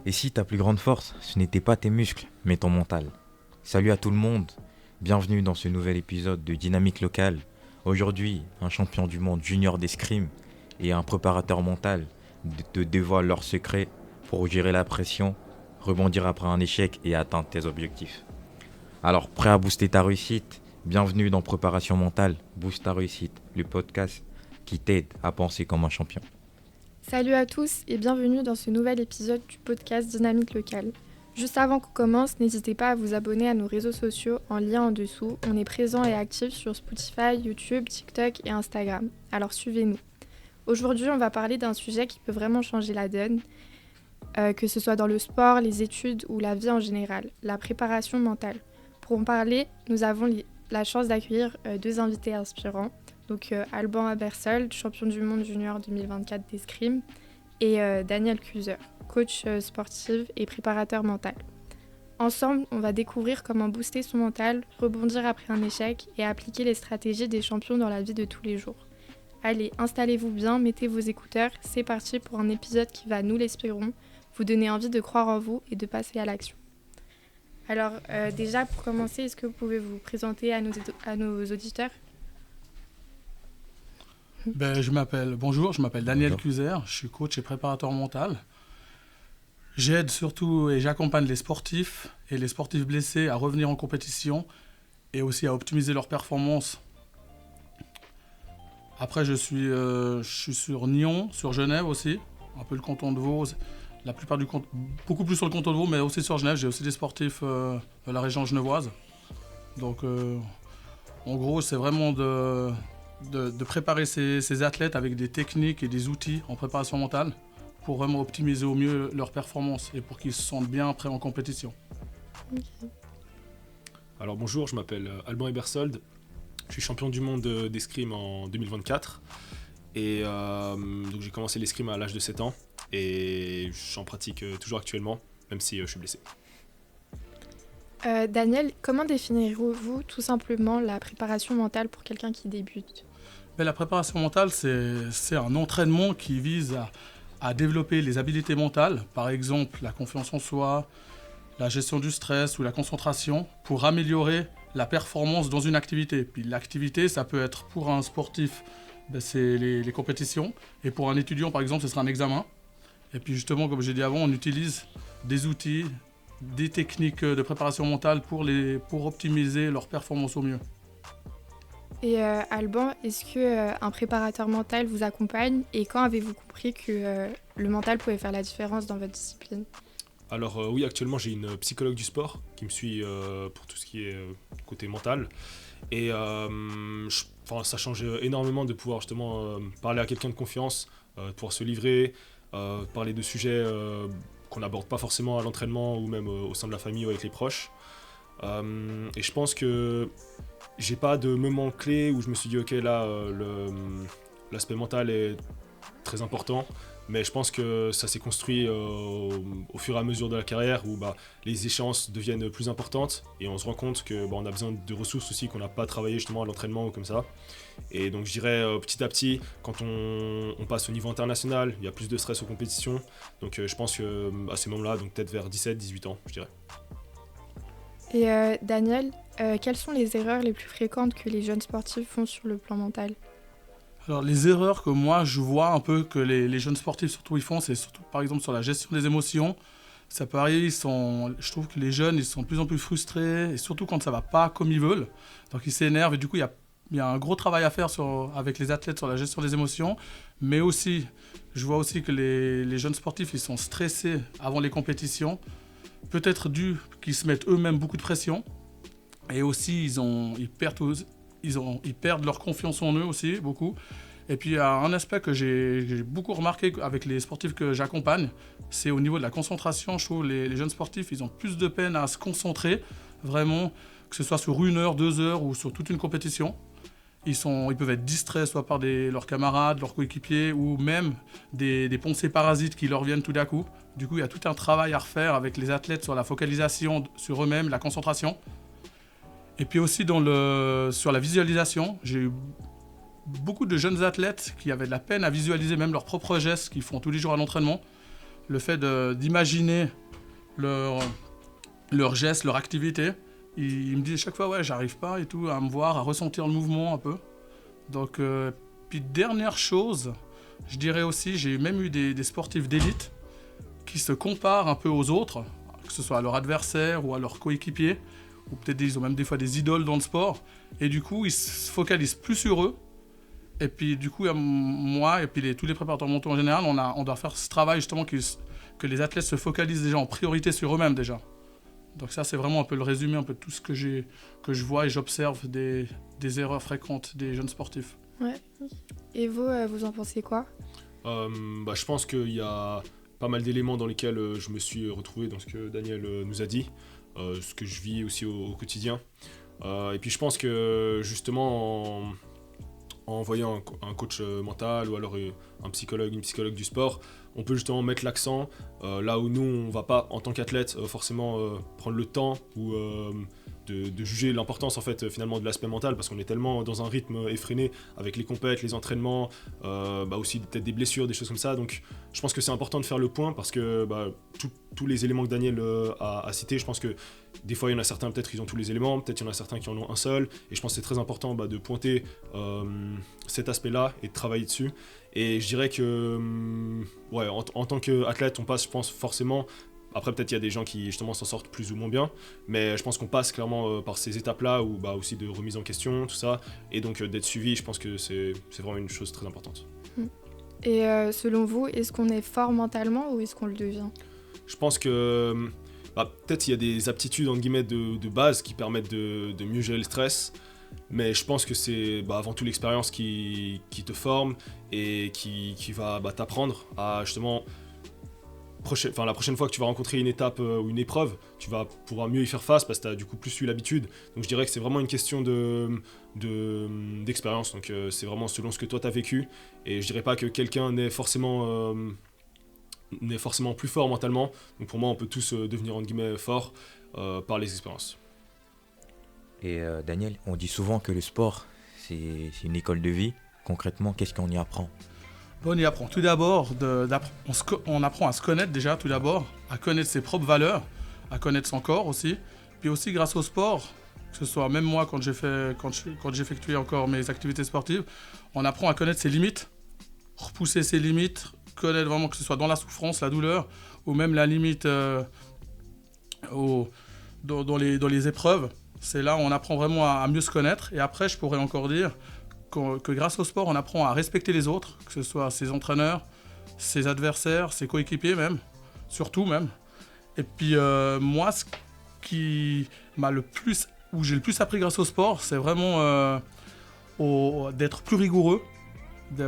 Et si ta plus grande force, ce n'était pas tes muscles, mais ton mental? Salut à tout le monde, bienvenue dans ce nouvel épisode de Dynamique Locale. Aujourd'hui, un champion du monde junior d'escrime et un préparateur mental te dévoilent leurs secrets pour gérer la pression, rebondir après un échec et atteindre tes objectifs. Alors, prêt à booster ta réussite? Bienvenue dans Préparation Mentale, Boost ta réussite, le podcast qui t'aide à penser comme un champion. Salut à tous et bienvenue dans ce nouvel épisode du podcast Dynamique Locale. Juste avant qu'on commence, n'hésitez pas à vous abonner à nos réseaux sociaux en lien en dessous. On est présent et actif sur Spotify, YouTube, TikTok et Instagram. Alors suivez-nous. Aujourd'hui, on va parler d'un sujet qui peut vraiment changer la donne, que ce soit dans le sport, les études ou la vie en général, la préparation mentale. Pour en parler, nous avons la chance d'accueillir deux invités inspirants. Donc Alban Abersold, champion du monde junior 2024 d'escrime, et Daniel Cluser, coach sportif et préparateur mental. Ensemble, on va découvrir comment booster son mental, rebondir après un échec et appliquer les stratégies des champions dans la vie de tous les jours. Allez, installez-vous bien, mettez vos écouteurs, c'est parti pour un épisode qui va, nous l'espérons, vous donner envie de croire en vous et de passer à l'action. Alors déjà, pour commencer, est-ce que vous pouvez vous présenter à nos auditeurs ? Bonjour, je m'appelle Daniel Cluser, je suis coach et préparateur mental. J'aide surtout et j'accompagne les sportifs et les sportifs blessés à revenir en compétition et aussi à optimiser leurs performances. Après, je suis sur Nyon, sur Genève aussi, un peu le canton de Vaud, la plupart du canton, beaucoup plus sur le canton de Vaud, mais aussi sur Genève. J'ai aussi des sportifs de la région genevoise. Donc, en gros, c'est vraiment de préparer ces athlètes avec des techniques et des outils en préparation mentale pour vraiment optimiser au mieux leurs performances et pour qu'ils se sentent bien prêts en compétition. Okay. Alors bonjour, je m'appelle Alban Abersold, je suis champion du monde d'escrime en 2024 et donc j'ai commencé l'escrime à l'âge de 7 ans et j'en pratique toujours actuellement, même si je suis blessé. Daniel, comment définirez-vous tout simplement la préparation mentale pour quelqu'un qui débute ? La préparation mentale, c'est un entraînement qui vise à développer les habiletés mentales, par exemple la confiance en soi, la gestion du stress ou la concentration, pour améliorer la performance dans une activité. Puis l'activité, ça peut être pour un sportif, c'est les compétitions, et pour un étudiant, par exemple, ce sera un examen. Et puis justement, comme j'ai dit avant, on utilise des outils, des techniques de préparation mentale pour optimiser leur performance au mieux. Et Alban, est-ce qu'un préparateur mental vous accompagne et quand avez-vous compris que le mental pouvait faire la différence dans votre discipline ? Alors oui, actuellement j'ai une psychologue du sport qui me suit pour tout ce qui est côté mental et ça change énormément de pouvoir justement parler à quelqu'un de confiance, de pouvoir se livrer, parler de sujets qu'on n'aborde pas forcément à l'entraînement ou même au sein de la famille ou avec les proches. Et je pense que j'ai pas de moment clé où je me suis dit ok là l'aspect mental est très important, mais je pense que ça s'est construit au fur et à mesure de la carrière où les échéances deviennent plus importantes et on se rend compte que on a besoin de ressources aussi qu'on n'a pas travaillé justement à l'entraînement ou comme ça. Et donc je dirais petit à petit, quand on passe au niveau international, il y a plus de stress aux compétitions, donc je pense que à ces moments-là, donc peut-être vers 17-18 ans je dirais. Et Daniel, quelles sont les erreurs les plus fréquentes que les jeunes sportifs font sur le plan mental ? Alors les erreurs que moi je vois un peu que les jeunes sportifs surtout ils font, c'est surtout par exemple sur la gestion des émotions. Ça peut arriver, je trouve que les jeunes ils sont de plus en plus frustrés et surtout quand ça va pas comme ils veulent. Donc ils s'énervent et du coup il y a un gros travail à faire avec les athlètes sur la gestion des émotions. Mais aussi, je vois aussi que les jeunes sportifs ils sont stressés avant les compétitions. Peut-être dû qu'ils se mettent eux-mêmes beaucoup de pression. Et aussi ils perdent leur confiance en eux aussi, beaucoup. Et puis il y a un aspect que j'ai beaucoup remarqué avec les sportifs que j'accompagne, c'est au niveau de la concentration. Je trouve les jeunes sportifs, ils ont plus de peine à se concentrer, vraiment, que ce soit sur 1 heure, 2 heures ou sur toute une compétition. Ils peuvent être distraits soit par leurs camarades, leurs coéquipiers ou même des pensées parasites qui leur viennent tout d'un coup. Du coup, il y a tout un travail à refaire avec les athlètes sur la focalisation sur eux-mêmes, la concentration. Et puis aussi sur la visualisation, j'ai eu beaucoup de jeunes athlètes qui avaient de la peine à visualiser même leurs propres gestes qu'ils font tous les jours à l'entraînement. le fait d'imaginer leurs gestes, leur activité. Il me dit chaque fois, ouais, j'arrive pas et tout, à me voir, à ressentir le mouvement un peu. Donc, puis dernière chose, je dirais aussi, j'ai même eu des sportifs d'élite qui se comparent un peu aux autres, que ce soit à leur adversaire ou à leur coéquipier, ou peut-être ils ont même des fois des idoles dans le sport, et du coup, ils se focalisent plus sur eux. Et puis du coup, moi et puis tous les préparateurs mentaux en général, on doit faire ce travail justement que les athlètes se focalisent déjà en priorité sur eux-mêmes déjà. Donc ça, c'est vraiment un peu le résumé, un peu de tout ce que je vois et j'observe des erreurs fréquentes des jeunes sportifs. Ouais. Et vous, vous en pensez quoi ? Je pense qu'il y a pas mal d'éléments dans lesquels je me suis retrouvé dans ce que Daniel nous a dit, ce que je vis aussi au quotidien. Et puis je pense que justement en voyant un coach mental ou alors une psychologue du sport, on peut justement mettre l'accent là où nous on va pas en tant qu'athlète forcément prendre le temps ou de juger l'importance en fait finalement de l'aspect mental, parce qu'on est tellement dans un rythme effréné avec les compètes, les entraînements, aussi peut-être des blessures, des choses comme ça. Donc je pense que c'est important de faire le point, parce que tous les éléments que Daniel a cités, je pense que des fois il y en a certains peut-être qui ont tous les éléments, peut-être il y en a certains qui en ont un seul, et je pense que c'est très important de pointer cet aspect-là et de travailler dessus. Et je dirais que en tant qu'athlète on passe, je pense, forcément. Après, peut-être il y a des gens qui justement s'en sortent plus ou moins bien, mais je pense qu'on passe clairement par ces étapes-là, ou aussi de remise en question, tout ça, et donc d'être suivi, je pense que c'est vraiment une chose très importante. Et selon vous, est-ce qu'on est fort mentalement ou est-ce qu'on le devient ? Je pense que peut-être il y a des aptitudes entre guillemets de base qui permettent de mieux gérer le stress, mais je pense que c'est avant tout l'expérience qui te forme et qui va t'apprendre à justement... la prochaine fois que tu vas rencontrer une étape ou une épreuve, tu vas pouvoir mieux y faire face parce que tu as du coup plus eu l'habitude. Donc je dirais que c'est vraiment une question d'expérience. Donc c'est vraiment selon ce que toi tu as vécu. Et je dirais pas que quelqu'un n'est forcément plus fort mentalement. Donc pour moi, on peut tous devenir entre guillemets forts par les expériences. Et Daniel, on dit souvent que le sport, c'est une école de vie. Concrètement, qu'est-ce qu'on y apprend ? On y apprend tout d'abord, on apprend à se connaître déjà tout d'abord, à connaître ses propres valeurs, à connaître son corps aussi. Puis aussi grâce au sport, que ce soit même moi quand j'effectuais encore mes activités sportives, on apprend à connaître ses limites, repousser ses limites, connaître vraiment que ce soit dans la souffrance, la douleur, ou même la limite dans les épreuves. C'est là où on apprend vraiment à mieux se connaître. Et après, je pourrais encore dire que grâce au sport, on apprend à respecter les autres, que ce soit ses entraîneurs, ses adversaires, ses coéquipiers même, surtout même. Et puis moi, ce qui m'a où j'ai le plus appris grâce au sport, c'est vraiment d'être plus rigoureux.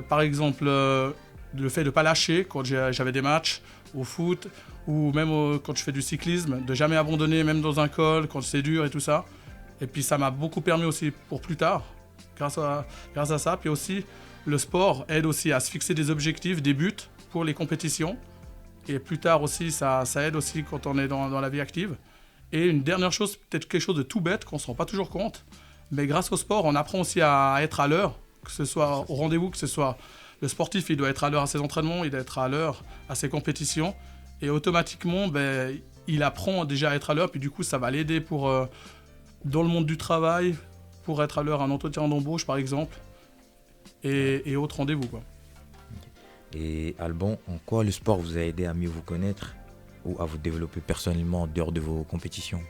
Par exemple, le fait de ne pas lâcher quand j'avais des matchs au foot, ou même quand je fais du cyclisme, de jamais abandonner, même dans un col, quand c'est dur et tout ça. Et puis ça m'a beaucoup permis aussi pour plus tard, grâce à ça. Puis aussi, le sport aide aussi à se fixer des objectifs, des buts pour les compétitions. Et plus tard aussi, ça aide aussi quand on est dans la vie active. Et une dernière chose, peut-être quelque chose de tout bête, qu'on ne se rend pas toujours compte, mais grâce au sport, on apprend aussi à être à l'heure, que ce soit au rendez-vous, que ce soit le sportif, il doit être à l'heure à ses entraînements, il doit être à l'heure à ses compétitions. Et automatiquement, il apprend déjà à être à l'heure, puis du coup, ça va l'aider dans le monde du travail, pour être à l'heure à un entretien d'embauche, par exemple, et autres rendez-vous, quoi. Et Alban, en quoi le sport vous a aidé à mieux vous connaître ou à vous développer personnellement en dehors de vos compétitions ?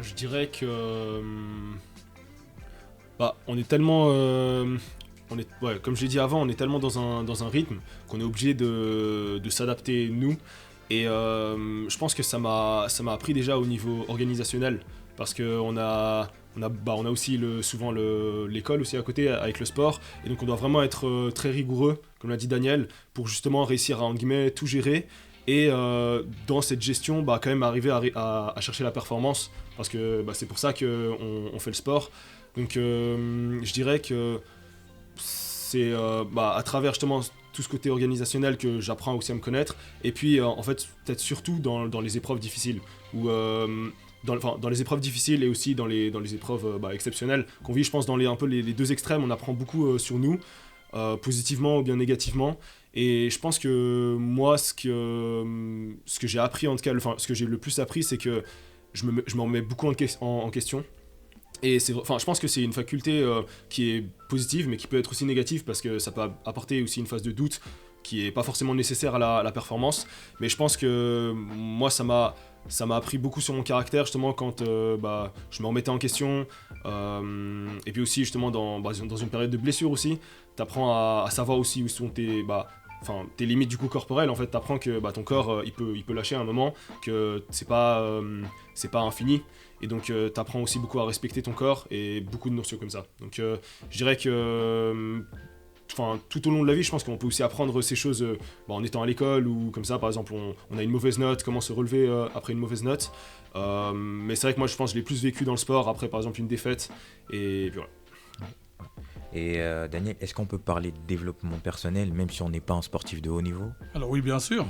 Je dirais que on est tellement comme je l'ai dit avant, on est tellement dans un rythme qu'on est obligé de s'adapter nous. Et je pense que ça m'a appris déjà au niveau organisationnel, parce que on a aussi souvent l'école aussi à côté avec le sport, et donc on doit vraiment être très rigoureux, comme l'a dit Daniel, pour justement réussir à, entre guillemets, tout gérer, et dans cette gestion quand même arriver à chercher la performance, parce que c'est pour ça qu'on fait le sport. Donc je dirais que c'est à travers justement tout ce côté organisationnel que j'apprends aussi à me connaître, et puis en fait peut-être surtout dans les épreuves difficiles, où dans les épreuves difficiles et aussi dans les épreuves exceptionnelles qu'on vit, je pense, dans un peu les deux extrêmes, on apprend beaucoup sur nous. positivement ou bien négativement. Et je pense que moi, ce que j'ai appris, en tout cas, ce que j'ai le plus appris, c'est que je me remets beaucoup en question. Et je pense que c'est une faculté qui est positive, mais qui peut être aussi négative, parce que ça peut apporter aussi une phase de doute qui n'est pas forcément nécessaire à la performance. Mais je pense que moi, ça m'a appris beaucoup sur mon caractère, justement, quand je me remettais en question. Et puis aussi, justement, dans une période de blessure aussi, tu apprends à savoir aussi où sont tes limites du coup corporelles. En fait, tu apprends que ton corps, il peut lâcher à un moment, que c'est pas infini. Et donc, tu apprends aussi beaucoup à respecter ton corps et beaucoup de notions comme ça. Donc, je dirais que tout au long de la vie, je pense qu'on peut aussi apprendre ces choses en étant à l'école ou comme ça. Par exemple, on a une mauvaise note, comment se relever après une mauvaise note. Mais c'est vrai que moi, je pense que je l'ai plus vécu dans le sport, après par exemple une défaite. Et puis voilà. Et Daniel, est-ce qu'on peut parler de développement personnel, même si on n'est pas un sportif de haut niveau? Alors oui, bien sûr.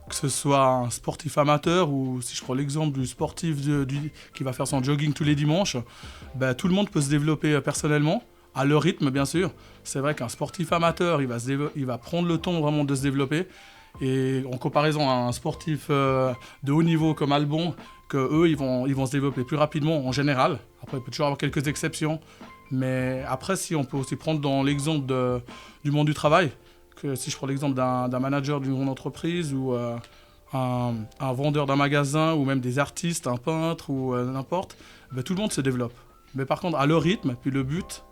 Que ce soit un sportif amateur ou si je prends l'exemple du sportif qui va faire son jogging tous les dimanches, tout le monde peut se développer personnellement, à leur rythme bien sûr. C'est vrai qu'un sportif amateur, il va prendre le temps vraiment de se développer. Et en comparaison à un sportif de haut niveau comme Albon, qu'eux, ils vont se développer plus rapidement en général. Après, il peut toujours avoir quelques exceptions. Mais après, si on peut aussi prendre dans l'exemple du monde du travail, que si je prends l'exemple d'un manager d'une grande entreprise ou un vendeur d'un magasin ou même des artistes, un peintre ou n'importe, tout le monde se développe. Mais par contre, à leur rythme, puis le but,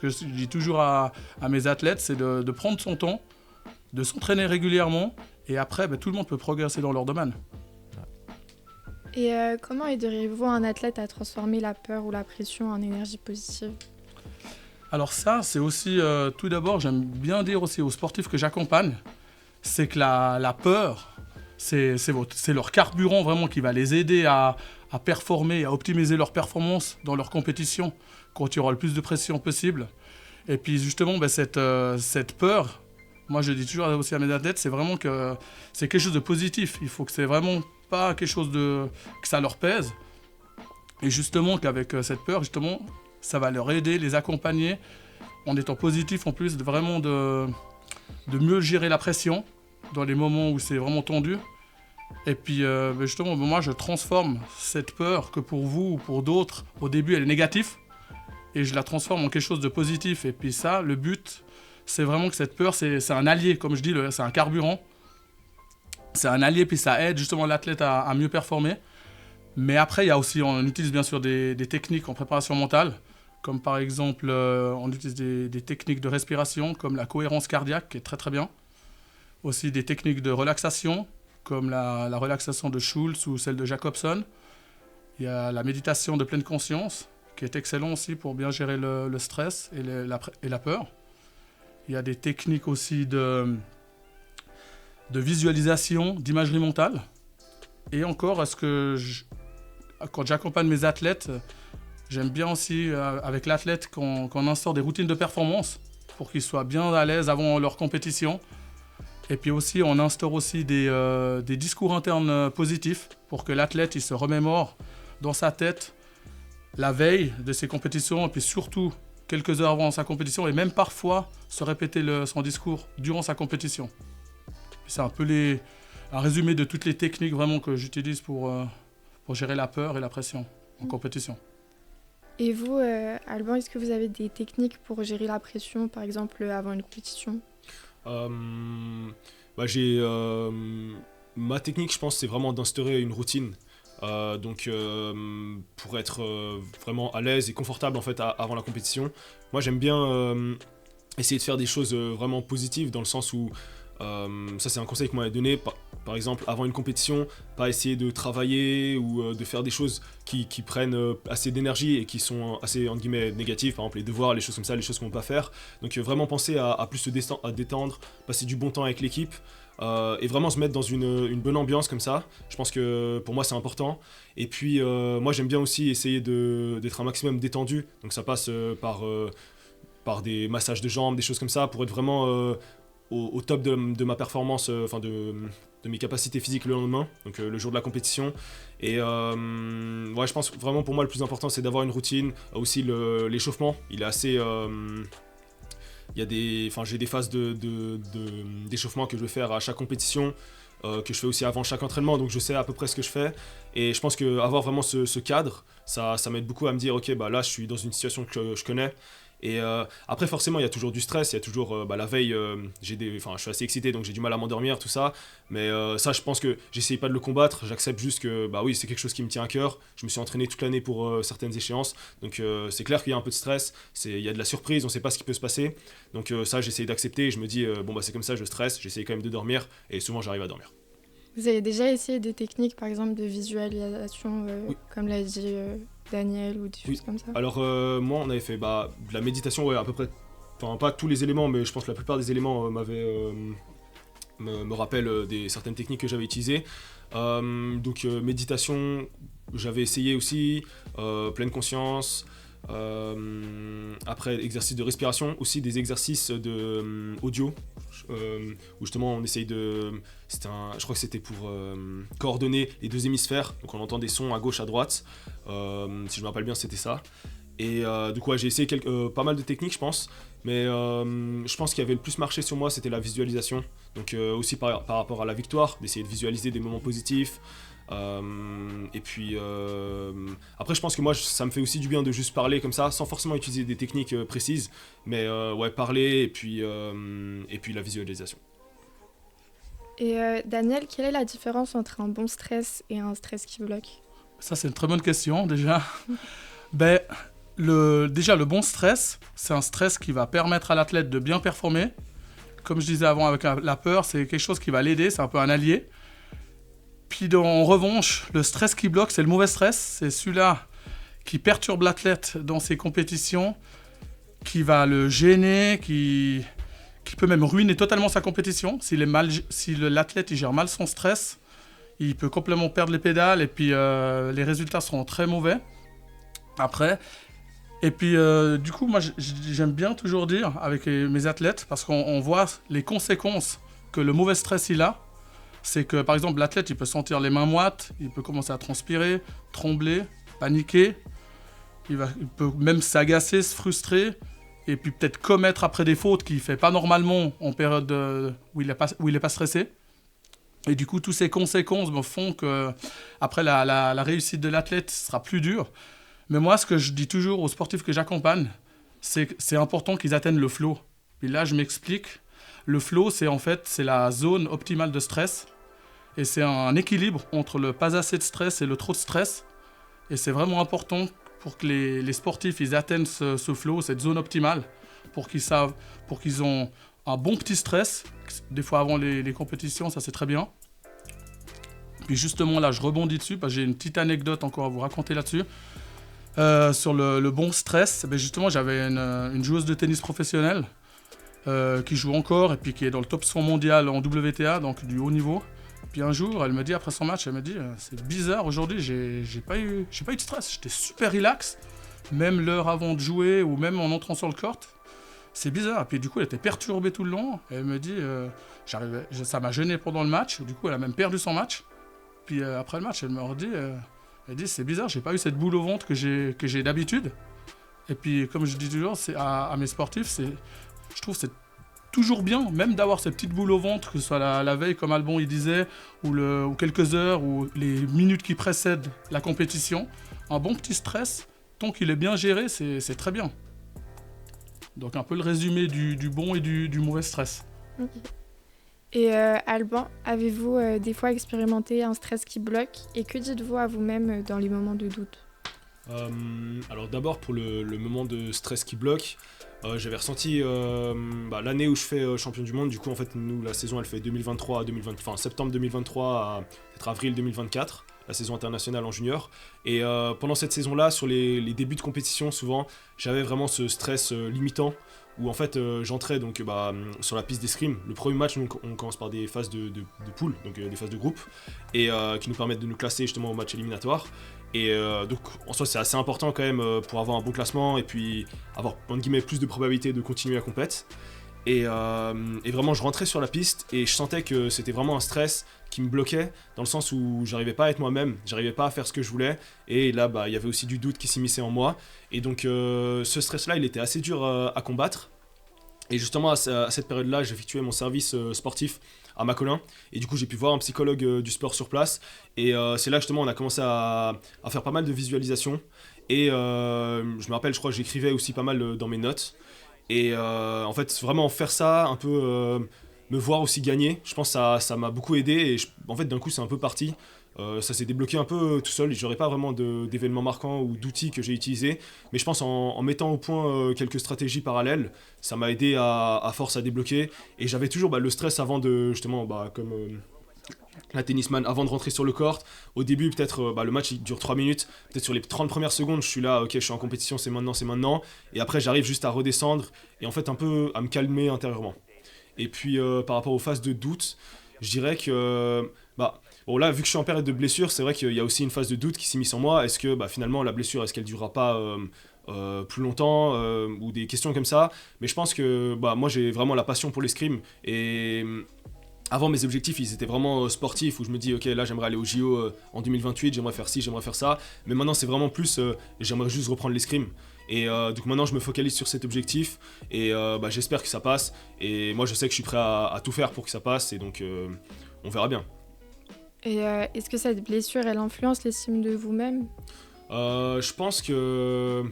que je dis toujours à mes athlètes, c'est de prendre son temps, de s'entraîner régulièrement et après, tout le monde peut progresser dans leur domaine. Et comment aideriez-vous un athlète à transformer la peur ou la pression en énergie positive? Alors ça, c'est aussi, tout d'abord, j'aime bien dire aussi aux sportifs que j'accompagne, c'est que la peur, c'est leur carburant vraiment qui va les aider à performer, à optimiser leur performance dans leur compétition, quand il y aura le plus de pression possible. Et puis justement, cette peur, moi je dis toujours aussi à mes athlètes, c'est vraiment que c'est quelque chose de positif. Il faut que c'est vraiment pas quelque chose que ça leur pèse. Et justement qu'avec cette peur, justement, ça va leur aider, les accompagner en étant positif en plus, de mieux gérer la pression dans les moments où c'est vraiment tendu. Et puis justement, moi je transforme cette peur que pour vous ou pour d'autres, au début elle est négative, et je la transforme en quelque chose de positif. Et puis ça, le but, c'est vraiment que cette peur, c'est un allié, comme je dis, c'est un carburant. C'est un allié, puis ça aide justement l'athlète à mieux performer. Mais après, il y a aussi, on utilise bien sûr des techniques en préparation mentale, comme par exemple, on utilise des techniques de respiration, comme la cohérence cardiaque, qui est très très bien. Aussi des techniques de relaxation, comme la relaxation de Schultz ou celle de Jacobson. Il y a la méditation de pleine conscience, qui est excellent aussi pour bien gérer le stress et la peur. Il y a des techniques aussi de visualisation, d'imagerie mentale. Et encore, quand j'accompagne mes athlètes, j'aime bien aussi, avec l'athlète, qu'on instaure des routines de performance pour qu'ils soient bien à l'aise avant leur compétition. Et puis aussi, on instaure aussi des discours internes positifs pour que l'athlète il se remémore dans sa tête la veille de ses compétitions et puis surtout quelques heures avant sa compétition et même parfois se répéter son discours durant sa compétition. C'est un peu un résumé de toutes les techniques vraiment que j'utilise pour gérer la peur et la pression en compétition. Et vous, Alban, est-ce que vous avez des techniques pour gérer la pression, par exemple avant une compétition? Ma technique, je pense, c'est vraiment d'instaurer une routine. Pour être vraiment à l'aise et confortable en fait avant la compétition. Moi, j'aime bien essayer de faire des choses vraiment positives dans le sens où ça c'est un conseil qu'on m'avait donné par exemple avant une compétition, pas essayer de travailler ou de faire des choses qui prennent assez d'énergie et qui sont assez entre guillemets négatives, par exemple les devoirs, les choses comme ça, les choses qu'on ne peut pas faire. Donc vraiment penser à plus à détendre, passer du bon temps avec l'équipe et vraiment se mettre dans une bonne ambiance comme ça. Je pense que pour moi c'est important. Et puis moi j'aime bien aussi essayer d'être un maximum détendu, donc ça passe par des massages de jambes, des choses comme ça, pour être vraiment au top de ma performance, de mes capacités physiques le lendemain, donc le jour de la compétition. Et je pense vraiment pour moi le plus important c'est d'avoir une routine. Aussi l'échauffement, il est assez j'ai des phases d'échauffement que je vais faire à chaque compétition, que je fais aussi avant chaque entraînement, donc je sais à peu près ce que je fais. Et je pense qu'avoir vraiment ce cadre, ça m'aide beaucoup à me dire, ok, bah là je suis dans une situation que je connais. Et après forcément il y a toujours du stress, il y a toujours la veille, je suis assez excité donc j'ai du mal à m'endormir, tout ça. Mais ça je pense que j'essaye pas de le combattre, j'accepte juste que bah oui c'est quelque chose qui me tient à cœur. Je me suis entraîné toute l'année pour certaines échéances, donc c'est clair qu'il y a un peu de stress, il y a de la surprise, on sait pas ce qui peut se passer. Donc ça j'essaye d'accepter, je me dis bon bah c'est comme ça, je stresse, j'essaye quand même de dormir et souvent j'arrive à dormir. Vous avez déjà essayé des techniques, par exemple, de visualisation, Oui. comme l'a dit Daniel, ou des choses comme ça? Alors moi on avait fait de la méditation, ouais, à peu près, enfin pas tous les éléments mais je pense que la plupart des éléments me rappellent certaines techniques que j'avais utilisées. Donc méditation, j'avais essayé aussi, pleine conscience. Après exercices de respiration, aussi des exercices audio où justement on essaye je crois que c'était pour coordonner les deux hémisphères, donc on entend des sons à gauche à droite, si je me rappelle bien c'était ça. Et du coup j'ai essayé pas mal de techniques je pense, mais je pense qu'il y avait le plus marché sur moi c'était la visualisation, donc aussi par rapport à la victoire, d'essayer de visualiser des moments positifs. Et puis après je pense que moi ça me fait aussi du bien de juste parler comme ça sans forcément utiliser des techniques précises, mais ouais, parler et puis la visualisation. Et Daniel, quelle est la différence entre un bon stress et un stress qui bloque? Ça, c'est une très bonne question, déjà. Déjà, le bon stress, c'est un stress qui va permettre à l'athlète de bien performer. Comme je disais avant avec la peur, c'est quelque chose qui va l'aider, c'est un peu un allié. Puis en revanche, le stress qui bloque, c'est le mauvais stress. C'est celui-là qui perturbe l'athlète dans ses compétitions, qui va le gêner, qui peut même ruiner totalement sa compétition. Si l'athlète il gère mal son stress, il peut complètement perdre les pédales et puis les résultats seront très mauvais après. Et puis du coup, moi j'aime bien toujours dire avec mes athlètes, parce qu'on voit les conséquences que le mauvais stress il a. C'est que par exemple l'athlète il peut sentir les mains moites, il peut commencer à transpirer, trembler, paniquer, il peut même s'agacer, se frustrer, et puis peut-être commettre après des fautes qu'il ne fait pas normalement en période où il n'est pas stressé. Et du coup toutes ces conséquences font que après la réussite de l'athlète sera plus dure. Mais moi ce que je dis toujours aux sportifs que j'accompagne, c'est que c'est important qu'ils atteignent le flow. Puis là je m'explique. Le flow c'est la zone optimale de stress. Et c'est un équilibre entre le pas assez de stress et le trop de stress. Et c'est vraiment important pour que les sportifs ils atteignent ce flow, cette zone optimale, pour qu'ils ont un bon petit stress. Des fois avant les compétitions, ça c'est très bien. Puis justement là, je rebondis dessus, parce que j'ai une petite anecdote encore à vous raconter là-dessus. Sur le bon stress, justement j'avais une joueuse de tennis professionnelle qui joue encore et puis qui est dans le top 100 mondial en WTA, donc du haut niveau. Puis un jour, elle me dit après son match, c'est bizarre aujourd'hui, j'ai pas eu de stress, j'étais super relax, même l'heure avant de jouer ou même en entrant sur le court, c'est bizarre. Et puis du coup, elle était perturbée tout le long. Et elle me dit, ça m'a gêné pendant le match. Du coup, elle a même perdu son match. Puis après le match, elle me redit, elle dit c'est bizarre, j'ai pas eu cette boule au ventre que j'ai d'habitude. Et puis comme je dis toujours, c'est à mes sportifs, je trouve que c'est toujours bien, même d'avoir cette petite boule au ventre, que ce soit la veille, comme Albon il disait, ou quelques heures, ou les minutes qui précèdent la compétition. Un bon petit stress, tant qu'il est bien géré, c'est très bien. Donc un peu le résumé du bon et du mauvais stress. Okay. Et Alban, avez-vous des fois expérimenté un stress qui bloque? Et que dites-vous à vous-même dans les moments de doute? Alors d'abord pour le moment de stress qui bloque, j'avais ressenti l'année où je fais champion du monde. Du coup en fait nous la saison elle fait septembre 2023 à peut-être avril 2024, la saison internationale en junior. Et pendant cette saison là, sur les débuts de compétition, souvent j'avais vraiment ce stress limitant où en fait j'entrais donc sur la piste d'escrime. Le premier match, donc, on commence par des phases de poule, donc des phases de groupe, et qui nous permettent de nous classer justement au match éliminatoire. Et donc en soi c'est assez important quand même pour avoir un bon classement et puis avoir entre guillemets plus de probabilité de continuer la compète. Et vraiment je rentrais sur la piste et je sentais que c'était vraiment un stress qui me bloquait, dans le sens où j'arrivais pas à être moi-même, j'arrivais pas à faire ce que je voulais, et là il y avait aussi du doute qui s'immisçait en moi. Et donc ce stress là il était assez dur à combattre. Et justement, à cette période-là, j'effectuais mon service sportif à Macolin. Et du coup, j'ai pu voir un psychologue du sport sur place. Et c'est là, justement, on a commencé à faire pas mal de visualisations. Et je me rappelle, je crois que j'écrivais aussi pas mal dans mes notes. Et en fait, vraiment faire ça, un peu me voir aussi gagner, je pense que ça m'a beaucoup aidé. Et en fait, d'un coup, c'est un peu parti. Ça s'est débloqué un peu tout seul. J'aurais pas vraiment d'événements marquants ou d'outils que j'ai utilisés. Mais je pense en mettant au point quelques stratégies parallèles, ça m'a aidé à force à débloquer. Et j'avais toujours le stress avant de, justement, comme la tennisman, avant de rentrer sur le court. Au début, peut-être, le match il dure 3 minutes. Peut-être sur les 30 premières secondes, je suis là, ok, je suis en compétition, c'est maintenant, c'est maintenant. Et après, j'arrive juste à redescendre et en fait, un peu à me calmer intérieurement. Et puis, par rapport aux phases de doute, je dirais que, bon là, vu que je suis en période de blessure, c'est vrai qu'il y a aussi une phase de doute qui s'est mise en moi. Est-ce que finalement, la blessure, est-ce qu'elle ne durera pas plus longtemps ou des questions comme ça. Mais je pense que moi, j'ai vraiment la passion pour l'escrime. Et avant, mes objectifs, ils étaient vraiment sportifs, où je me dis, ok, là, j'aimerais aller au JO en 2028, j'aimerais faire ci, j'aimerais faire ça. Mais maintenant, c'est vraiment plus, j'aimerais juste reprendre l'escrime. Et donc maintenant, je me focalise sur cet objectif. Et j'espère que ça passe. Et moi, je sais que je suis prêt à tout faire pour que ça passe. Et donc, on verra bien. Et est-ce que cette blessure, elle influence l'estime de vous-même ? Je pense que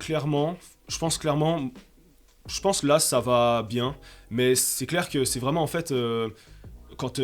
clairement, je pense que là ça va bien, mais c'est clair que c'est vraiment en fait quand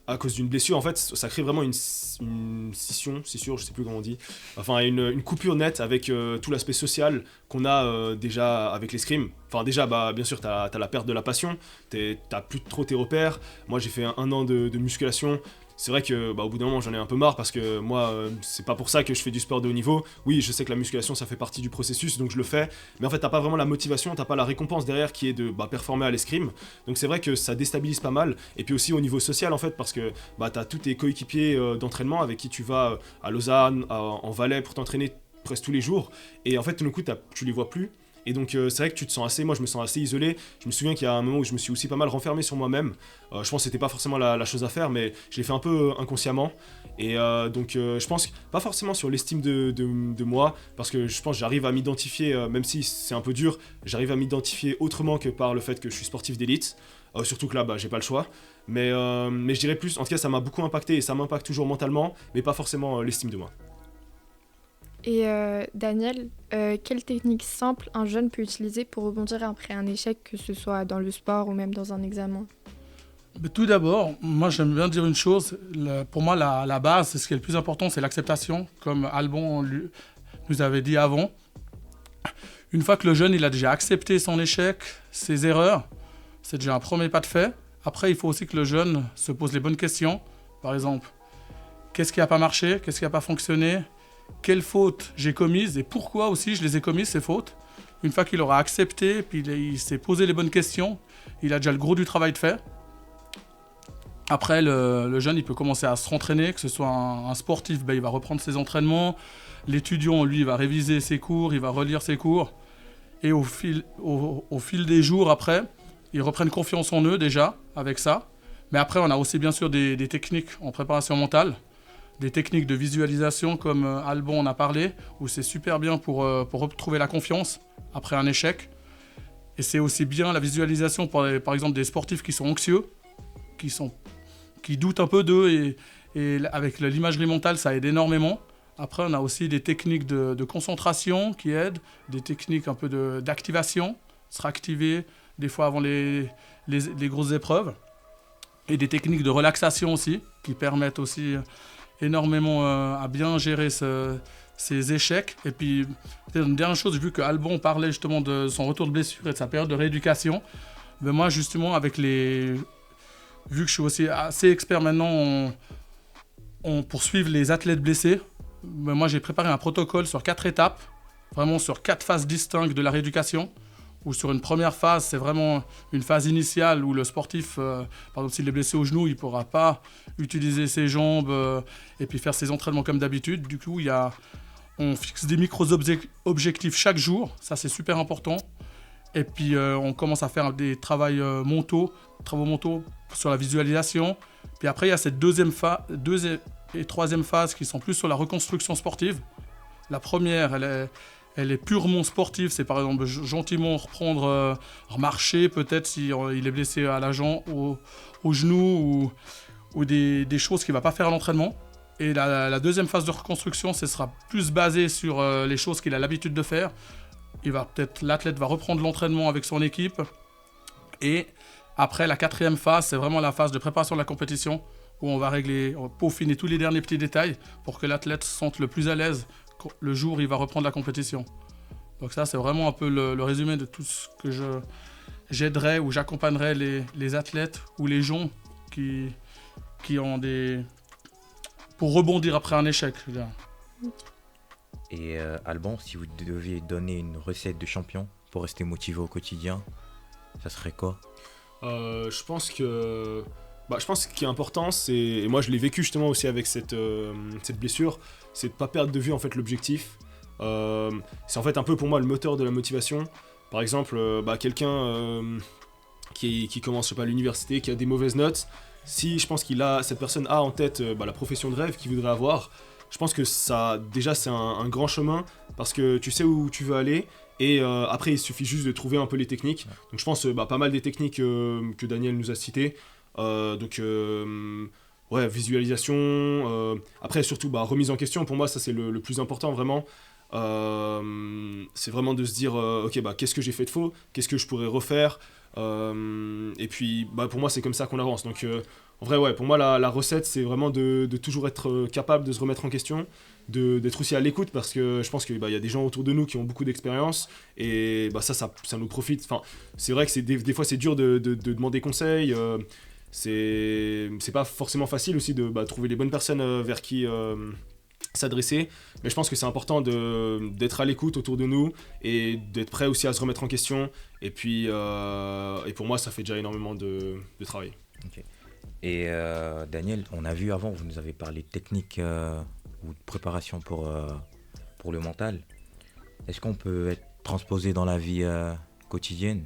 à cause d'une blessure en fait ça crée vraiment une scission, je sais plus comment on dit, enfin une coupure nette avec tout l'aspect social qu'on a déjà avec l'escrime. Enfin déjà bien sûr t'as la perte de la passion, t'as plus trop tes repères. Moi j'ai fait un an de musculation. C'est vrai que au bout d'un moment j'en ai un peu marre parce que moi c'est pas pour ça que je fais du sport de haut niveau. Oui, je sais que la musculation ça fait partie du processus donc je le fais, mais en fait t'as pas vraiment la motivation, t'as pas la récompense derrière qui est de performer à l'escrime. Donc c'est vrai que ça déstabilise pas mal. Et puis aussi au niveau social en fait parce que t'as tous tes coéquipiers d'entraînement avec qui tu vas à Lausanne, en Valais pour t'entraîner presque tous les jours. Et en fait tout d'un coup tu les vois plus. Et donc c'est vrai que tu te sens assez, moi je me sens assez isolé. Je me souviens qu'il y a un moment où je me suis aussi pas mal renfermé sur moi-même. Je pense que c'était pas forcément la chose à faire, mais je l'ai fait un peu inconsciemment. Et donc je pense pas forcément sur l'estime de moi, parce que je pense que j'arrive à m'identifier, même si c'est un peu dur, j'arrive à m'identifier autrement que par le fait que je suis sportif d'élite. Surtout que là, j'ai pas le choix. Mais je dirais plus, en tout cas ça m'a beaucoup impacté et ça m'impacte toujours mentalement, mais pas forcément l'estime de moi. Et Daniel, quelle technique simple un jeune peut utiliser pour rebondir après un échec, que ce soit dans le sport ou même dans un examen ? Tout d'abord, moi j'aime bien dire une chose. Pour moi, la base, c'est ce qui est le plus important, c'est l'acceptation, comme Albon nous avait dit avant. Une fois que le jeune il a déjà accepté son échec, ses erreurs, c'est déjà un premier pas de fait. Après, il faut aussi que le jeune se pose les bonnes questions. Par exemple, qu'est-ce qui n'a pas marché ? Qu'est-ce qui n'a pas fonctionné ? Quelles fautes j'ai commises et pourquoi aussi je les ai commises, ces fautes. Une fois qu'il aura accepté, puis il s'est posé les bonnes questions, il a déjà le gros du travail de fait. Après, le jeune, il peut commencer à se rentraîner, que ce soit un sportif, il va reprendre ses entraînements. L'étudiant, lui, il va réviser ses cours, il va relire ses cours. Et au fil des jours après, ils reprennent confiance en eux déjà, avec ça. Mais après, on a aussi bien sûr des techniques en préparation mentale, des techniques de visualisation comme Albon en a parlé, où c'est super bien pour retrouver la confiance après un échec. Et c'est aussi bien la visualisation pour par exemple des sportifs qui sont anxieux, qui doutent un peu d'eux, et avec l'imagerie mentale, ça aide énormément. Après, on a aussi des techniques de concentration qui aident, des techniques un peu d'activation, se réactiver des fois avant les grosses épreuves, et des techniques de relaxation aussi, qui permettent aussi énormément à bien gérer ces échecs. Et puis, une dernière chose, vu que Albon parlait justement de son retour de blessure et de sa période de rééducation, ben moi justement, vu que je suis aussi assez expert maintenant pour suivre les athlètes blessés, ben moi j'ai préparé un protocole sur 4 étapes, vraiment sur 4 phases distinctes de la rééducation, où sur une première phase, c'est vraiment une phase initiale où le sportif, par exemple s'il est blessé au genou, il ne pourra pas utiliser ses jambes et puis faire ses entraînements comme d'habitude. Du coup, on fixe des micro-objectifs chaque jour, ça c'est super important. Et puis on commence à faire des travaux mentaux sur la visualisation. Puis après, il y a cette deuxième et troisième phase qui sont plus sur la reconstruction sportive. La première, elle est purement sportive. C'est par exemple gentiment reprendre, remarcher peut-être si il est blessé à la jambe, au genou ou des choses qu'il ne va pas faire à l'entraînement. Et la deuxième phase de reconstruction, ce sera plus basé sur les choses qu'il a l'habitude de faire. L'athlète va reprendre l'entraînement avec son équipe. Et après, la quatrième phase, c'est vraiment la phase de préparation de la compétition où on va peaufiner tous les derniers petits détails pour que l'athlète se sente le plus à l'aise le jour où il va reprendre la compétition. Donc ça, c'est vraiment un peu le résumé de tout ce que j'aiderais ou j'accompagnerais les athlètes ou les gens qui ont pour rebondir après un échec. Je veux dire. Et Alban, si vous deviez donner une recette de champion pour rester motivé au quotidien, ça serait quoi ? Je pense que ce qui est important, et moi je l'ai vécu justement aussi avec cette blessure, c'est de ne pas perdre de vue en fait l'objectif. C'est en fait un peu pour moi le moteur de la motivation. Par exemple, quelqu'un qui commence, je sais pas, à l'université, qui a des mauvaises notes, si je pense cette personne a en tête la profession de rêve qu'il voudrait avoir, je pense que ça, déjà c'est un grand chemin parce que tu sais où tu veux aller. Et après, il suffit juste de trouver un peu les techniques. Donc je pense pas mal des techniques que Daniel nous a citées. Visualisation. Après, surtout, remise en question. Pour moi, ça, c'est le plus important, vraiment. C'est vraiment de se dire, qu'est-ce que j'ai fait de faux ? Qu'est-ce que je pourrais refaire ? Et puis, pour moi, c'est comme ça qu'on avance. Donc, en vrai, pour moi, la recette, c'est vraiment de toujours être capable de se remettre en question, d'être aussi à l'écoute, parce que je pense qu'il y a des gens autour de nous qui ont beaucoup d'expérience, et ça nous profite. Enfin, c'est vrai que des fois, c'est dur de demander conseil. C'est pas forcément facile aussi de trouver les bonnes personnes vers qui s'adresser, mais je pense que c'est important d'être à l'écoute autour de nous et d'être prêt aussi à se remettre en question, et puis et pour moi ça fait déjà énormément de travail. Okay. Et Daniel, on a vu avant, vous nous avez parlé de technique ou de préparation pour le mental. Est-ce qu'on peut être transposé dans la vie quotidienne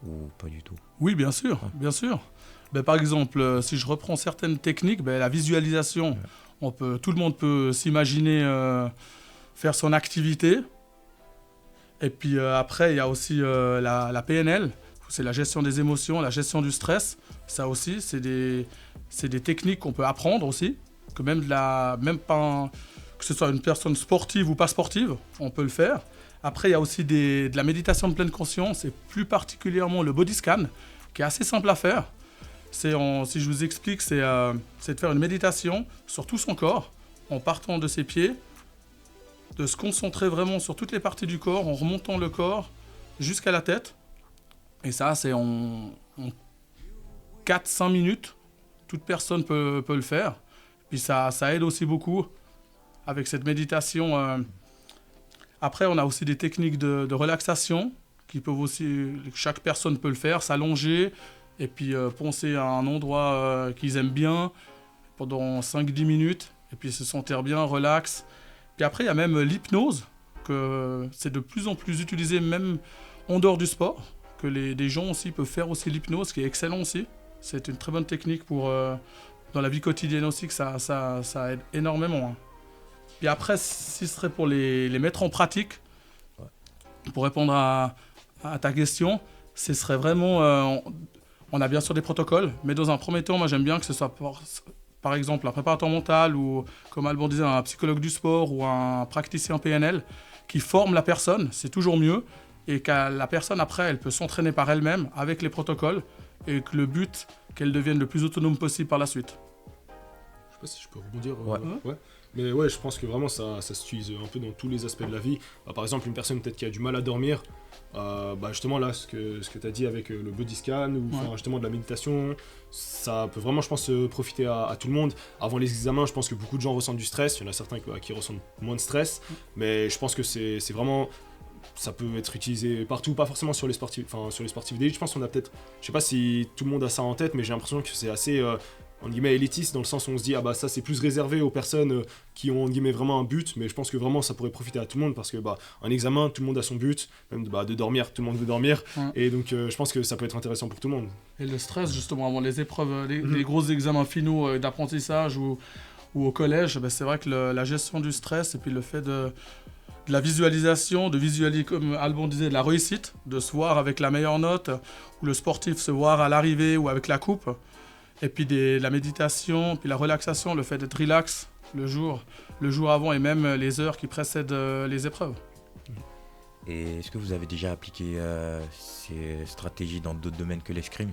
ou pas du tout ? Oui, bien sûr, bien sûr. Par exemple, si je reprends certaines techniques, la visualisation, tout le monde peut s'imaginer faire son activité. Et puis après, il y a aussi la PNL, c'est la gestion des émotions, la gestion du stress. Ça aussi, c'est des techniques qu'on peut apprendre aussi, que que ce soit une personne sportive ou pas sportive, on peut le faire. Après, il y a aussi de la méditation de pleine conscience, et plus particulièrement le body scan, qui est assez simple à faire. Si je vous explique, c'est de faire une méditation sur tout son corps, en partant de ses pieds, de se concentrer vraiment sur toutes les parties du corps, en remontant le corps jusqu'à la tête. Et ça, c'est en 4-5 minutes. Toute personne peut le faire. Puis ça aide aussi beaucoup avec cette méditation. Après, on a aussi des techniques de relaxation qui peuvent aussi, chaque personne peut le faire, s'allonger et puis penser à un endroit qu'ils aiment bien pendant 5-10 minutes et puis se sentir bien, relax. Puis après, il y a même l'hypnose, que c'est de plus en plus utilisé même en dehors du sport, que des gens aussi peuvent faire aussi l'hypnose, qui est excellent aussi. C'est une très bonne technique pour, dans la vie quotidienne aussi, que ça aide énormément. Puis après, si ce serait pour les mettre en pratique, pour répondre à ta question, ce serait vraiment... on a bien sûr des protocoles, mais dans un premier temps, moi j'aime bien que ce soit par exemple un préparateur mental ou, comme Alban disait, un psychologue du sport ou un praticien PNL qui forme la personne, c'est toujours mieux, et que la personne après, elle peut s'entraîner par elle-même avec les protocoles, et que le but, qu'elle devienne le plus autonome possible par la suite. Je sais pas si je peux rebondir. Ouais. Mais ouais, je pense que vraiment ça s'utilise un peu dans tous les aspects de la vie. Par exemple, une personne peut-être qui a du mal à dormir, justement là, ce que tu as dit avec le body scan ou justement de la méditation, ça peut vraiment, je pense, profiter à tout le monde. Avant les examens, je pense que beaucoup de gens ressentent du stress. Il y en a certains qui ressentent moins de stress, mais je pense que c'est vraiment... Ça peut être utilisé partout, pas forcément sur les sportifs d'élite. Je pense qu'on a peut-être... Je sais pas si tout le monde a ça en tête, mais j'ai l'impression que c'est assez... en guillemets élitiste, dans le sens où on se dit ça c'est plus réservé aux personnes qui ont en guillemets vraiment un but, mais je pense que vraiment ça pourrait profiter à tout le monde, parce que un examen, tout le monde a son but, même de dormir, tout le monde veut dormir, et donc je pense que ça peut être intéressant pour tout le monde. Et le stress justement avant les épreuves, les gros examens finaux d'apprentissage ou au collège, c'est vrai que la gestion du stress et puis le fait de de la visualisation, de visualiser, comme Alban disait, de la réussite, de se voir avec la meilleure note, ou le sportif se voir à l'arrivée ou avec la coupe. Et puis la méditation, puis la relaxation, le fait d'être relax le jour avant et même les heures qui précèdent les épreuves. Et est-ce que vous avez déjà appliqué ces stratégies dans d'autres domaines que l'escrime ?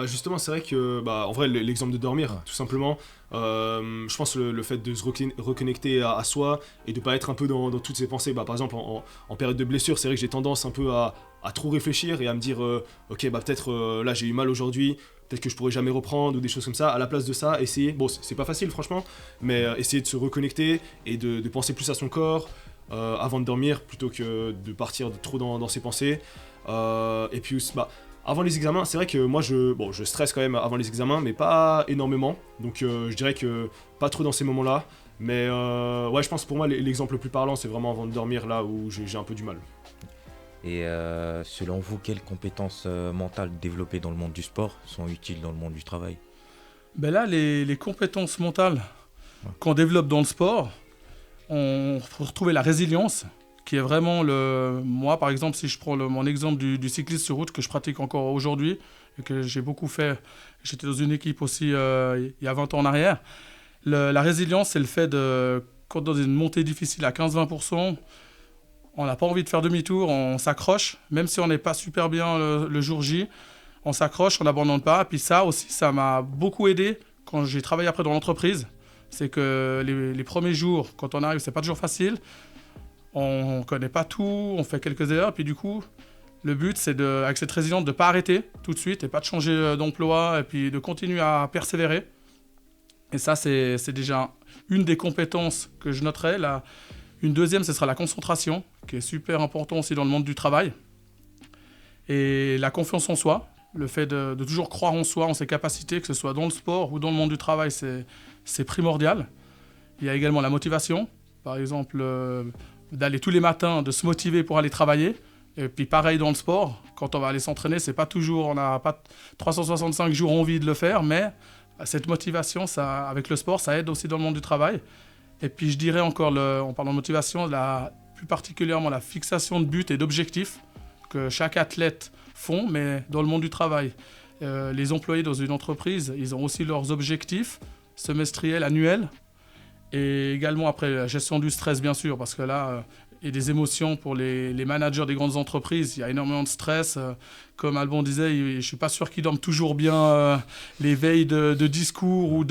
Justement, c'est vrai que, en vrai, l'exemple de dormir, tout simplement, je pense le fait de se reconnecter à soi et de ne pas être un peu dans toutes ses pensées. Par exemple, en période de blessure, c'est vrai que j'ai tendance un peu à trop réfléchir et à me dire ok, peut-être là j'ai eu mal aujourd'hui, peut-être que je pourrais jamais reprendre ou des choses comme ça. À la place de ça, essayer, bon, c'est pas facile franchement, mais essayer de se reconnecter et de penser plus à son corps avant de dormir plutôt que de partir trop dans ses pensées. Et puis avant les examens, c'est vrai que moi je stresse quand même avant les examens, mais pas énormément. Donc je dirais que pas trop dans ces moments-là. Mais ouais, je pense pour moi l'exemple le plus parlant, c'est vraiment avant de dormir, là où j'ai un peu du mal. Et selon vous, quelles compétences mentales développées dans le monde du sport sont utiles dans le monde du travail ? Ben là, les compétences mentales qu'on développe dans le sport, on peut retrouver la résilience, qui est vraiment moi, par exemple, si je prends mon exemple du cyclisme sur route que je pratique encore aujourd'hui et que j'ai beaucoup fait, j'étais dans une équipe aussi il y a 20 ans en arrière. La résilience, c'est le fait de, quand dans une montée difficile à 15-20%, on n'a pas envie de faire demi-tour, on s'accroche, même si on n'est pas super bien le jour J, on s'accroche, on n'abandonne pas. Et puis ça aussi, ça m'a beaucoup aidé quand j'ai travaillé après dans l'entreprise. C'est que les premiers jours, quand on arrive, c'est pas toujours facile. On connaît pas tout, on fait quelques erreurs. Puis du coup, le but, c'est avec cette résilience, de ne pas arrêter tout de suite et pas de changer d'emploi et puis de continuer à persévérer. Et ça, c'est déjà une des compétences que je noterai. Une deuxième, ce sera la concentration, qui est super important aussi dans le monde du travail. Et la confiance en soi, le fait de toujours croire en soi, en ses capacités, que ce soit dans le sport ou dans le monde du travail, c'est primordial. Il y a également la motivation, par exemple, d'aller tous les matins, de se motiver pour aller travailler. Et puis pareil dans le sport, quand on va aller s'entraîner, c'est pas toujours, on n'a pas 365 jours envie de le faire, mais cette motivation, avec le sport, ça aide aussi dans le monde du travail. Et puis je dirais encore, en parlant de motivation, plus particulièrement la fixation de buts et d'objectifs que chaque athlète font, mais dans le monde du travail. Les employés dans une entreprise, ils ont aussi leurs objectifs semestriels, annuels, et également après la gestion du stress, bien sûr, parce que là, il y a des émotions pour les managers des grandes entreprises, il y a énormément de stress. Comme Alban disait, je ne suis pas sûr qu'ils dorment toujours bien les veilles de discours ou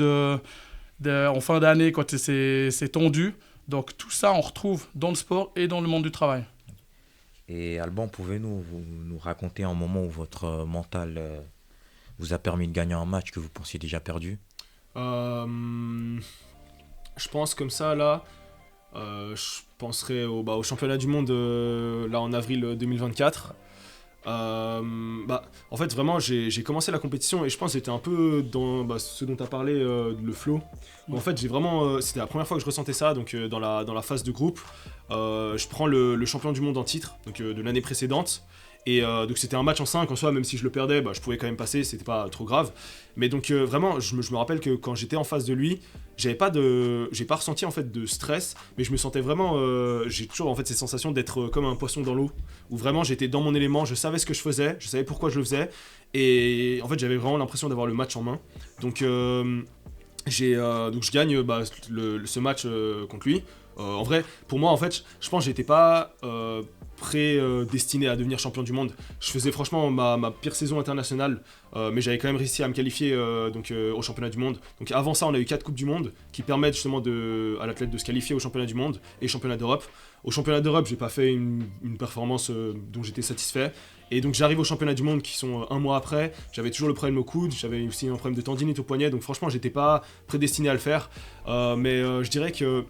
en fin d'année quand c'est tendu. Donc tout ça, on retrouve dans le sport et dans le monde du travail. Et Alban, pouvez-vous nous raconter un moment où votre mental vous a permis de gagner un match que vous pensiez déjà perdu ? Je pense comme ça, là, je penserais au championnat du monde là en avril 2024. En fait, vraiment, j'ai commencé la compétition et je pense que j'étais un peu dans ce dont tu as parlé, le flow. En fait, j'ai vraiment, c'était la première fois que je ressentais ça, donc dans la phase de groupe. Je prends le champion du monde en titre, donc de l'année précédente. Et donc c'était un match en 5 en soi, même si je le perdais, je pouvais quand même passer, c'était pas trop grave. Mais donc vraiment, je me rappelle que quand j'étais en face de lui, j'ai pas ressenti en fait de stress, mais je me sentais vraiment, j'ai toujours en fait cette sensation d'être comme un poisson dans l'eau, où vraiment j'étais dans mon élément, je savais ce que je faisais, je savais pourquoi je le faisais, et en fait j'avais vraiment l'impression d'avoir le match en main. Donc je gagne ce match contre lui. En vrai, pour moi, en fait, je pense que j'étais pas prédestiné à devenir champion du monde. Je faisais franchement ma pire saison internationale, mais j'avais quand même réussi à me qualifier au championnat du monde. Donc avant ça, on a eu 4 coupes du monde qui permettent justement à l'athlète de se qualifier au championnat du monde et championnat d'Europe. Au championnat d'Europe, j'ai pas fait une performance dont j'étais satisfait. Et donc j'arrive au championnat du monde qui sont un mois après, j'avais toujours le problème au coude, j'avais aussi un problème de tendinite au poignet, donc franchement j'étais pas prédestiné à le faire. Mais je dirais que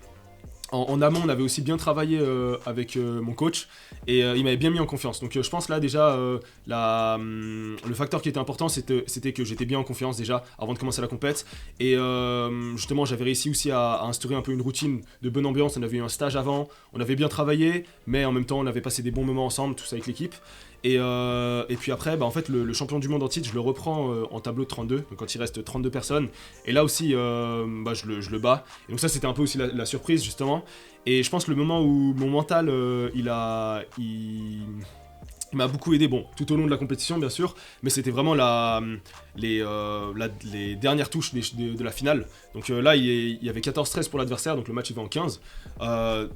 en amont, on avait aussi bien travaillé avec mon coach et il m'avait bien mis en confiance. Donc je pense là déjà, le facteur qui était important, c'était que j'étais bien en confiance déjà avant de commencer la compète. Et justement, j'avais réussi aussi à instaurer un peu une routine de bonne ambiance. On avait eu un stage avant, on avait bien travaillé, mais en même temps, on avait passé des bons moments ensemble, tous avec l'équipe. Et puis après, en fait, le champion du monde en titre, je le reprends en tableau de 32, donc quand il reste 32 personnes. Et là aussi, je le bats. Et donc ça, c'était un peu aussi la surprise, justement. Et je pense que le moment où mon mental, il m'a beaucoup aidé, tout au long de la compétition, bien sûr, mais c'était vraiment les dernières touches de la finale. Donc là, il y avait 14-13 pour l'adversaire, donc le match il va en 15.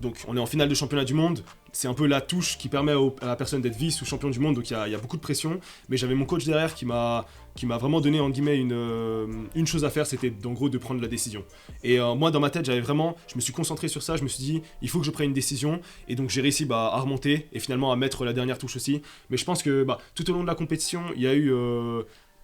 Donc on est en finale de championnat du monde. C'est un peu la touche qui permet à la personne d'être vice ou champion du monde, donc il y a beaucoup de pression. Mais j'avais mon coach derrière qui m'a vraiment donné, en guillemets, une chose à faire, c'était en gros de prendre la décision. Et moi, dans ma tête, je me suis concentré sur ça, je me suis dit, il faut que je prenne une décision. Et donc j'ai réussi à remonter et finalement à mettre la dernière touche aussi. Mais je pense que tout au long de la compétition, il y a eu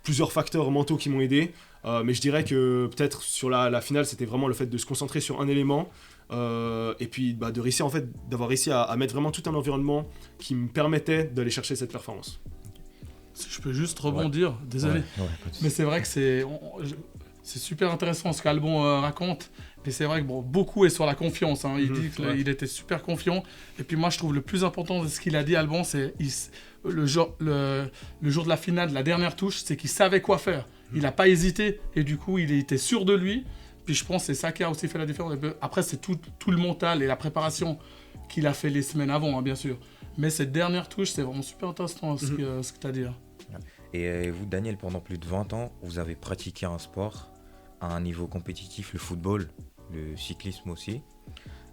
plusieurs facteurs mentaux qui m'ont aidé. Mais je dirais que peut-être sur la finale, c'était vraiment le fait de se concentrer sur un élément. Et puis de réussir, en fait, d'avoir réussi à mettre vraiment tout un environnement qui me permettait d'aller chercher cette performance. Si je peux juste rebondir, désolé. Mais c'est vrai que c'est super intéressant ce qu'Albon raconte. Mais c'est vrai que beaucoup est sur la confiance. Il dit qu'il était super confiant. Et puis moi, je trouve le plus important de ce qu'il a dit, Alban, c'est le jour de la finale, de la dernière touche, c'est qu'il savait quoi faire. Il n'a pas hésité. Et du coup, il était sûr de lui. Puis je pense que c'est ça qui a aussi fait la différence. Après, c'est tout le mental et la préparation qu'il a fait les semaines avant, bien sûr. Mais cette dernière touche, c'est vraiment super intéressant ce que tu as dit. Et vous, Daniel, pendant plus de 20 ans, vous avez pratiqué un sport à un niveau compétitif, le football, le cyclisme aussi.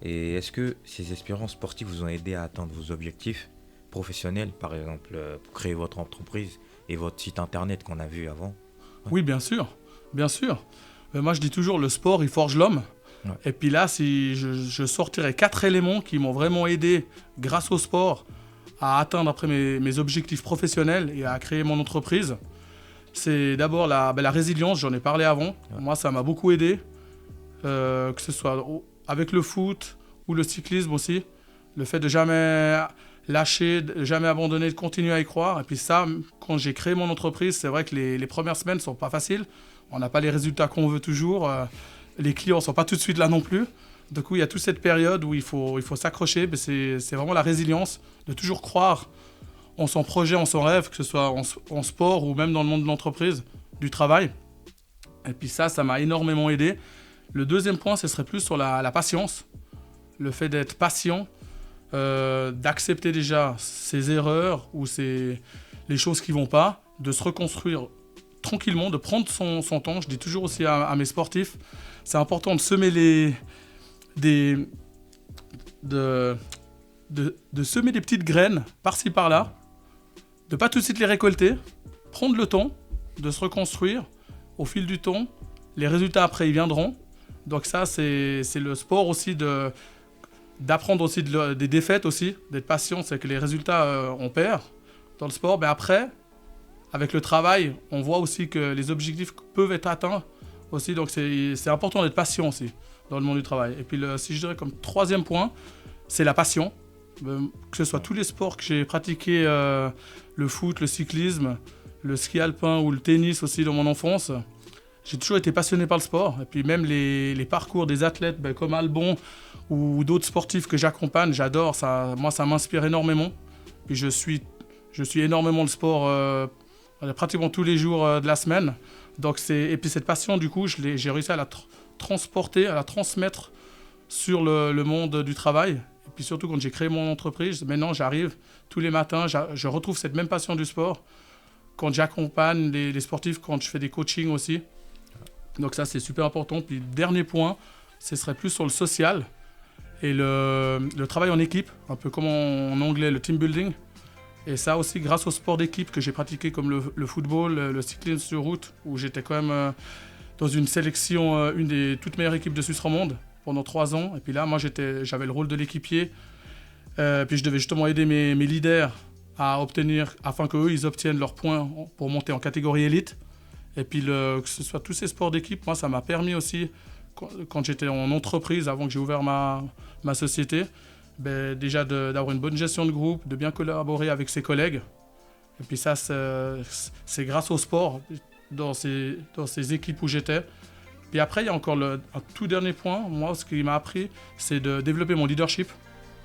Et est-ce que ces expériences sportives vous ont aidé à atteindre vos objectifs professionnels, par exemple, pour créer votre entreprise et votre site internet qu'on a vu avant? Oui, bien sûr. Moi, je dis toujours, le sport, il forge l'homme. Ouais. Et puis là, si je sortirais 4 éléments qui m'ont vraiment aidé, grâce au sport, à atteindre après mes objectifs professionnels et à créer mon entreprise, c'est d'abord la résilience, j'en ai parlé avant. Ouais. Moi, ça m'a beaucoup aidé, que ce soit avec le foot ou le cyclisme aussi. Le fait de jamais lâcher, de jamais abandonner, de continuer à y croire. Et puis ça, quand j'ai créé mon entreprise, c'est vrai que les premières semaines ne sont pas faciles. On n'a pas les résultats qu'on veut toujours. Les clients ne sont pas tout de suite là non plus. Du coup, il y a toute cette période où il faut s'accrocher. Mais c'est vraiment la résilience, de toujours croire en son projet, en son rêve, que ce soit en sport ou même dans le monde de l'entreprise, du travail. Et puis ça m'a énormément aidé. Le deuxième point, ce serait plus sur la patience. Le fait d'être patient, d'accepter déjà ses erreurs ou les choses qui ne vont pas, de se reconstruire tranquillement, de prendre son temps. Je dis toujours aussi à mes sportifs, c'est important de semer de semer des petites graines par-ci par-là, de pas tout de suite les récolter, prendre le temps de se reconstruire au fil du temps. Les résultats après ils viendront. Donc ça c'est le sport aussi, d'apprendre aussi des défaites aussi, d'être patient. C'est que les résultats on perd dans le sport, mais après avec le travail on voit aussi que les objectifs peuvent être atteints aussi. Donc c'est important d'être patient aussi dans le monde du travail. Et puis si je dirais comme troisième point, c'est la passion. Que ce soit tous les sports que j'ai pratiqués, le foot, le cyclisme, le ski alpin ou le tennis aussi dans mon enfance, j'ai toujours été passionné par le sport. Et puis même les parcours des athlètes comme Albon ou d'autres sportifs que j'accompagne, j'adore. Moi, ça m'inspire énormément. Puis je suis énormément le sport pratiquement tous les jours de la semaine. Donc et puis cette passion, du coup, j'ai réussi à la transporter, à la transmettre sur le monde du travail. Et puis surtout quand j'ai créé mon entreprise, maintenant j'arrive tous les matins, je retrouve cette même passion du sport quand j'accompagne les sportifs, quand je fais des coachings aussi. Donc ça c'est super important. Puis dernier point, ce serait plus sur le social et le travail en équipe, un peu comme en anglais le team building. Et ça aussi grâce au sport d'équipe que j'ai pratiqué comme le football, le cyclisme sur route, où j'étais quand même dans une sélection, une des toutes meilleures équipes de Suisse romande pendant 3 ans. Et puis là, moi, j'avais le rôle de l'équipier. Puis je devais justement aider mes leaders à obtenir, afin qu'eux, ils obtiennent leurs points pour monter en catégorie élite. Et puis que ce soit tous ces sports d'équipe, moi, ça m'a permis aussi, quand j'étais en entreprise, avant que j'ai ouvert ma société, déjà d'avoir une bonne gestion de groupe, de bien collaborer avec ses collègues. Et puis ça, c'est grâce au sport, dans ces équipes où j'étais. Puis après, il y a encore un tout dernier point. Moi, ce qui m'a appris, c'est de développer mon leadership.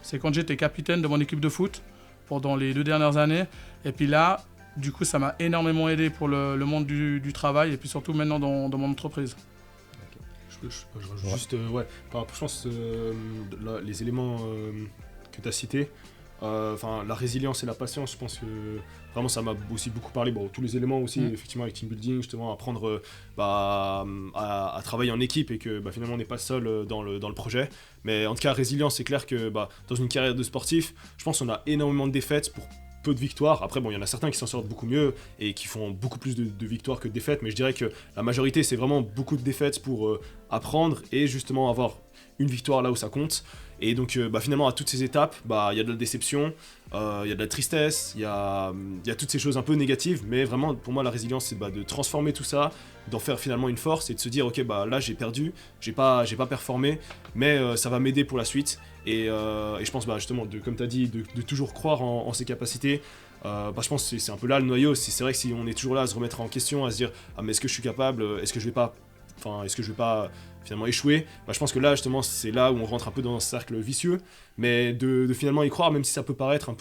C'est quand j'étais capitaine de mon équipe de foot. pendant les 2 dernières années. Et puis là, du coup, ça m'a énormément aidé pour le monde du travail et puis surtout maintenant dans mon entreprise. Je rajoute juste, par rapport, je pense, les éléments que tu as cités, la résilience et la patience, je pense que vraiment ça m'a aussi beaucoup parlé. Bon, tous les éléments aussi, effectivement, avec team building, justement, apprendre à travailler en équipe et que finalement on n'est pas seul dans le projet. Mais en tout cas, résilience, c'est clair que dans une carrière de sportif, je pense qu'on a énormément de défaites pour peu de victoires. Après, il y en a certains qui s'en sortent beaucoup mieux et qui font beaucoup plus de victoires que de défaites, mais je dirais que la majorité, c'est vraiment beaucoup de défaites pour apprendre et justement avoir une victoire là où ça compte. Et donc, finalement, à toutes ces étapes, il y a de la déception, il y a de la tristesse, il y a toutes ces choses un peu négatives, mais vraiment, pour moi, la résilience, c'est de transformer tout ça, d'en faire finalement une force et de se dire, ok, là, j'ai perdu, j'ai pas performé, mais ça va m'aider pour la suite. Et je pense, justement, comme tu as dit, de toujours croire en ses capacités. Je pense que c'est un peu là le noyau. C'est vrai que si on est toujours là à se remettre en question, à se dire, mais est-ce que je suis capable, est-ce que je vais pas finalement échouer, je pense que là justement c'est là où on rentre un peu dans un cercle vicieux, mais de finalement y croire, même si ça peut paraître un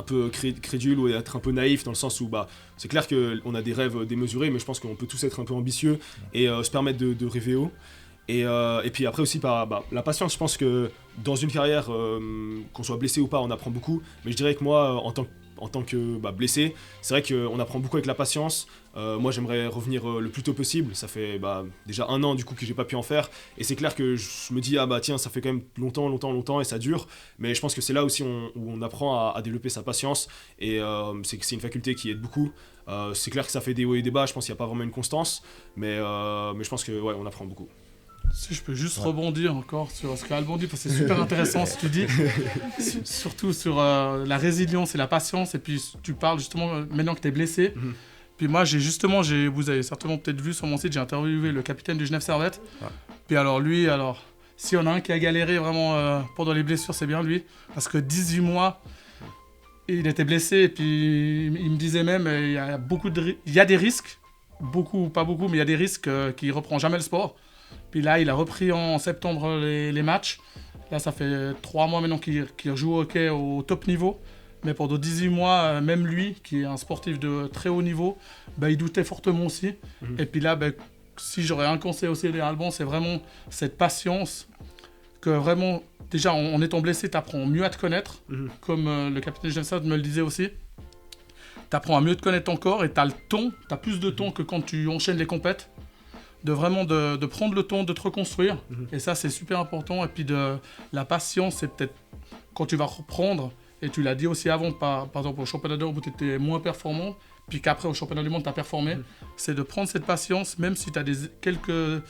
peu crédule ou être un peu naïf, dans le sens où c'est clair qu'on a des rêves démesurés, mais je pense qu'on peut tous être un peu ambitieux et se permettre de rêver haut. Et puis après aussi la patience, je pense que dans une carrière, qu'on soit blessé ou pas, on apprend beaucoup, mais je dirais que moi en tant que blessé, c'est vrai qu'on apprend beaucoup avec la patience. Moi j'aimerais revenir le plus tôt possible, ça fait déjà 1 an du coup que j'ai pas pu en faire, et c'est clair que je me dis tiens, ça fait quand même longtemps et ça dure, mais je pense que c'est là aussi où on apprend à développer sa patience, et c'est une faculté qui aide beaucoup. C'est clair que ça fait des hauts et des bas, je pense qu'il n'y a pas vraiment une constance, mais je pense que on apprend beaucoup. Si je peux juste rebondir encore sur ce qu'Alban dit, parce que c'est super intéressant ce que tu dis, surtout sur la résilience et la patience, et puis tu parles justement maintenant que tu es blessé. Puis moi, vous avez certainement peut-être vu sur mon site, j'ai interviewé le capitaine du Genève Servette. Puis alors lui, s'il y en a un qui a galéré vraiment pendant les blessures, c'est bien lui, parce que 18 mois, il était blessé, et puis il me disait même, il y a des risques, beaucoup, pas beaucoup, mais il y a des risques qu'il ne reprend jamais le sport. Puis là, il a repris en septembre les matchs. Là, ça fait 3 mois maintenant qu'il joue au hockey au top niveau. Mais pendant 18 mois, même lui, qui est un sportif de très haut niveau, il doutait fortement aussi. Et puis là, si j'aurais un conseil aussi à Alban, c'est vraiment cette patience que vraiment, déjà, en étant blessé, tu apprends mieux à te connaître. Comme le capitaine Jensen me le disait aussi. Tu apprends à mieux te connaître encore et tu as le temps, tu as plus de temps que quand tu enchaînes les compètes. De prendre le temps de te reconstruire. Et ça, c'est super important. Et puis la patience, c'est peut-être quand tu vas reprendre, et tu l'as dit aussi avant, par exemple au championnat d'Europe où tu étais moins performant, puis qu'après au championnat du monde tu as performé, c'est de prendre cette patience, même si tu as quelques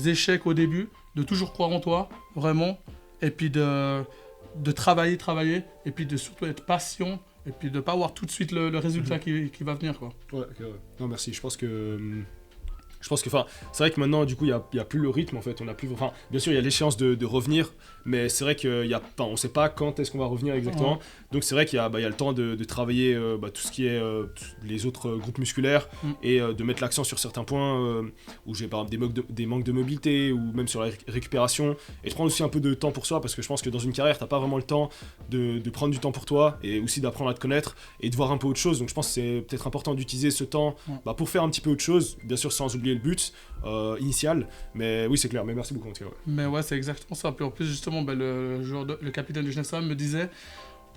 échecs au début, de toujours croire en toi, vraiment, et puis de travailler, et puis de surtout être patient, et puis de ne pas avoir tout de suite le résultat qui va venir, quoi. Ouais. Non, merci. Je pense que c'est vrai que maintenant, du coup, il y a plus le rythme, en fait. On a plus, bien sûr, il y a l'échéance de revenir, mais c'est vrai on ne sait pas quand est-ce qu'on va revenir exactement. Ouais. Donc, c'est vrai qu'il y a le temps de travailler tout ce qui est les autres groupes musculaires et de mettre l'accent sur certains points où j'ai par exemple des manques de mobilité ou même sur la récupération. Et de prendre aussi un peu de temps pour soi, parce que je pense que dans une carrière, tu n'as pas vraiment le temps de prendre du temps pour toi et aussi d'apprendre à te connaître et de voir un peu autre chose. Donc, je pense que c'est peut-être important d'utiliser ce temps pour faire un petit peu autre chose, bien sûr sans oublier le but initial, mais oui, c'est clair. Mais merci beaucoup en tout cas. Ouais. Mais ouais, c'est exactement ça. Puis en plus, justement, le capitaine du Genève me disait,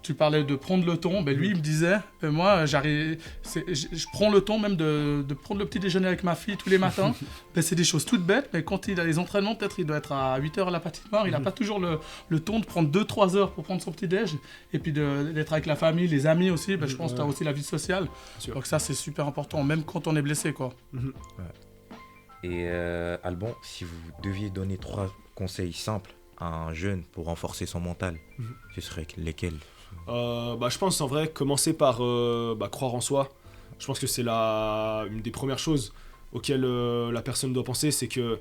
tu parlais de prendre le temps, lui il me disait, moi je prends le temps même de prendre le petit déjeuner avec ma fille tous les matins. C'est des choses toutes bêtes, mais quand il a les entraînements, peut-être il doit être à 8h à la patinoire, il n'a pas toujours le temps de prendre 2-3 heures pour prendre son petit déj, et puis d'être avec la famille, les amis aussi. Je pense que tu as aussi la vie sociale, donc ça c'est super important, même quand on est blessé, quoi. Et Alban, si vous deviez donner 3 conseils simples à un jeune pour renforcer son mental, ce seraient lesquels ? Je pense en vrai commencer par croire en soi. Je pense que c'est une des premières choses auxquelles la personne doit penser, c'est que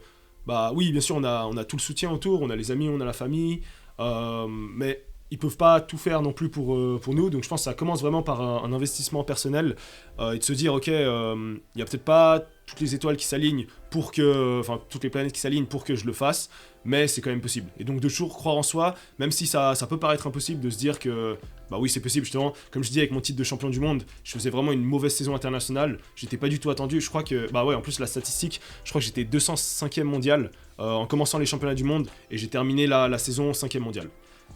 oui, bien sûr on a tout le soutien autour, on a les amis, on a la famille, mais ils peuvent pas tout faire non plus pour nous, donc je pense que ça commence vraiment par un investissement personnel et de se dire ok, il y a peut-être pas toutes les étoiles qui s'alignent pour que, enfin toutes les planètes qui s'alignent pour que je le fasse, mais c'est quand même possible. Et donc de toujours croire en soi, même si ça peut paraître impossible, de se dire que bah oui c'est possible justement. Comme je dis avec mon titre de champion du monde, je faisais vraiment une mauvaise saison internationale, j'étais pas du tout attendu. Je crois que bah ouais, en plus la statistique, je crois que j'étais 205e mondial en commençant les championnats du monde et j'ai terminé la saison 5e mondial.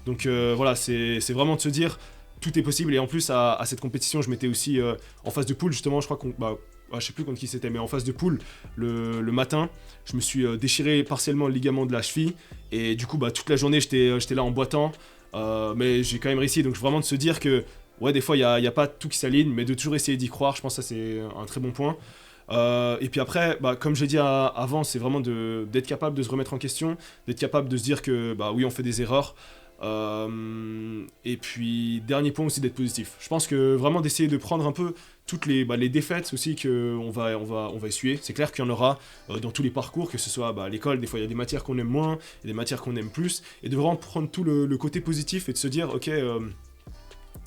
Donc voilà, c'est vraiment de se dire tout est possible. Et en plus à cette compétition je m'étais aussi en phase de poule justement, je crois qu'on je sais plus contre qui c'était, mais en phase de poule le matin je me suis déchiré partiellement le ligament de la cheville et du coup toute la journée j'étais là en boitant, mais j'ai quand même réussi. Donc vraiment de se dire que ouais, des fois il y a pas tout qui s'aligne, mais de toujours essayer d'y croire, je pense que ça c'est un très bon point. Et puis après, comme j'ai dit avant, c'est vraiment d'être capable de se remettre en question, d'être capable de se dire que oui on fait des erreurs. Et puis dernier point aussi, d'être positif. Je pense que vraiment d'essayer de prendre un peu toutes les défaites aussi qu'on va essuyer. C'est clair qu'il y en aura dans tous les parcours, que ce soit à l'école, des fois il y a des matières qu'on aime moins, il y a des matières qu'on aime plus, et de vraiment prendre tout le côté positif et de se dire ok,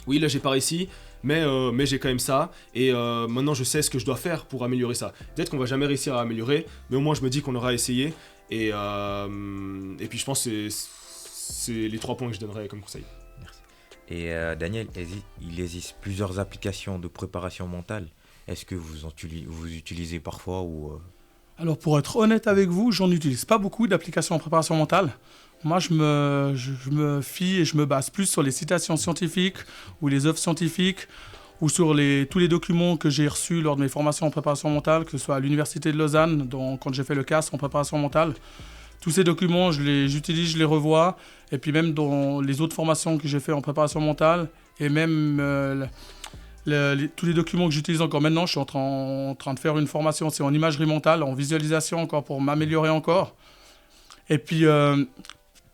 oui là j'ai pas réussi, mais j'ai quand même ça, et maintenant je sais ce que je dois faire pour améliorer ça. Peut-être qu'on va jamais réussir à améliorer, mais au moins je me dis qu'on aura essayé, et puis je pense que c'est les 3 points que je donnerais comme conseil. Merci. Et Daniel, il existe plusieurs applications de préparation mentale. Est-ce que vous utilisez parfois ou Alors pour être honnête avec vous, j'en utilise pas beaucoup d'applications en préparation mentale. Moi je me fie et je me base plus sur les citations scientifiques ou les œuvres scientifiques ou sur tous les documents que j'ai reçus lors de mes formations en préparation mentale, que ce soit à l'université de Lausanne, quand j'ai fait le CAS en préparation mentale. Tous ces documents, j'utilise, je les revois. Et puis même dans les autres formations que j'ai fait en préparation mentale, et même tous les documents que j'utilise encore maintenant, je suis en train de faire une formation, c'est en imagerie mentale, en visualisation encore pour m'améliorer encore. Et puis,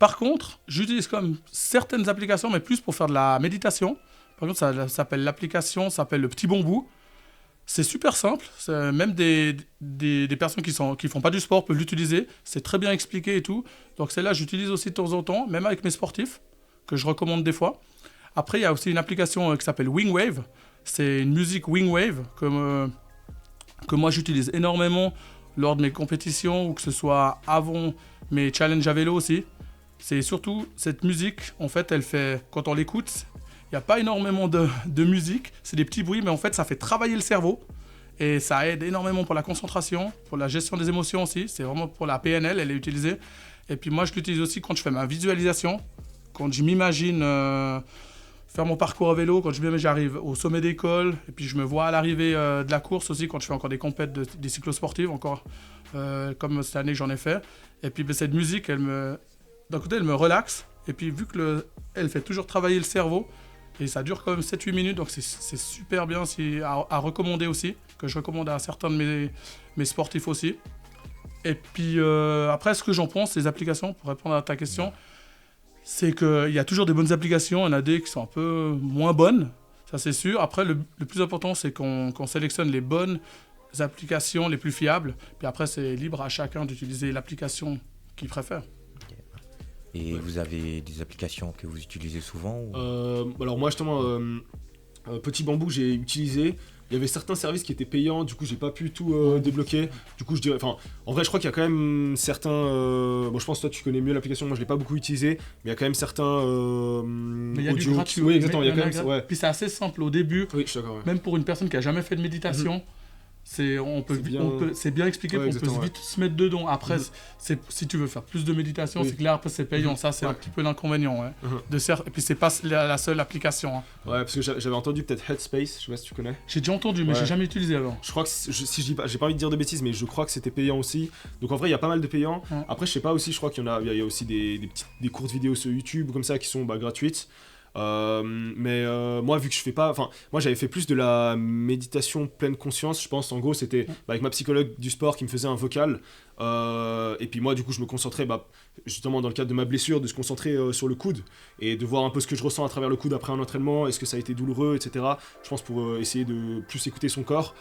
par contre, j'utilise quand même certaines applications, mais plus pour faire de la méditation. Par exemple, l'application s'appelle Le Petit Bambou. C'est super simple, même des personnes qui font pas du sport peuvent l'utiliser, c'est très bien expliqué et tout. Donc celle-là, j'utilise aussi de temps en temps, même avec mes sportifs, que je recommande des fois. Après, il y a aussi une application qui s'appelle Wingwave. C'est une musique Wingwave que moi j'utilise énormément lors de mes compétitions, ou que ce soit avant mes challenges à vélo aussi. C'est surtout cette musique, en fait, quand on l'écoute, il n'y a pas énormément de musique, c'est des petits bruits, mais en fait, ça fait travailler le cerveau. Et ça aide énormément pour la concentration, pour la gestion des émotions aussi. C'est vraiment pour la PNL, elle est utilisée. Et puis moi, je l'utilise aussi quand je fais ma visualisation, quand je m'imagine faire mon parcours à vélo, quand j'arrive au sommet d'école, et puis je me vois à l'arrivée de la course aussi, quand je fais encore des compètes des cyclosportives, encore comme cette année j'en ai fait. Et puis cette musique, d'un côté, elle me relaxe. Et puis vu qu'elle fait toujours travailler le cerveau, et ça dure quand même 7-8 minutes, donc c'est super bien à recommander aussi, que je recommande à certains de mes sportifs aussi. Et puis après, ce que j'en pense, ces applications, pour répondre à ta question, c'est qu'il y a toujours des bonnes applications, il y en a des qui sont un peu moins bonnes, ça c'est sûr. Après, le plus important, c'est qu'on sélectionne les bonnes applications, les plus fiables. Puis après, c'est libre à chacun d'utiliser l'application qu'il préfère. Et vous avez des applications que vous utilisez souvent ou... Alors moi justement, Petit Bambou j'ai utilisé. Il y avait certains services qui étaient payants, du coup j'ai pas pu tout débloquer. Du coup je dirais, en vrai je crois qu'il y a quand même certains, je pense que toi tu connais mieux l'application, moi je l'ai pas beaucoup utilisé, mais il y a quand même certains mais il y a du gratuit. Oui exactement, il y a quand même, ouais. Puis c'est assez simple au début, oui, je suis d'accord, ouais. Même pour une personne qui a jamais fait de méditation. C'est bien expliqué, ouais, on peut vite se mettre dedans. Après, si tu veux faire plus de méditation, c'est clair, après c'est payant. Ça, c'est un petit peu l'inconvénient. Ouais. Et puis, c'est pas la seule application. Hein. Ouais, parce que j'avais entendu peut-être Headspace, je sais pas si tu connais. J'ai déjà entendu, mais j'ai jamais utilisé avant. Je crois que, si je dis pas, j'ai pas envie de dire de bêtises, mais je crois que c'était payant aussi. Donc en vrai, il y a pas mal de payants. Après, je sais pas aussi, je crois qu'il y a aussi des courtes vidéos sur YouTube comme ça qui sont gratuites. Moi, vu que je fais pas, enfin, moi j'avais fait plus de la méditation pleine conscience, je pense. En gros, c'était avec ma psychologue du sport qui me faisait un vocal. Et puis moi, du coup, je me concentrais, justement dans le cadre de ma blessure, de se concentrer sur le coude et de voir un peu ce que je ressens à travers le coude après un entraînement, est-ce que ça a été douloureux, etc. Je pense pour essayer de plus écouter son corps.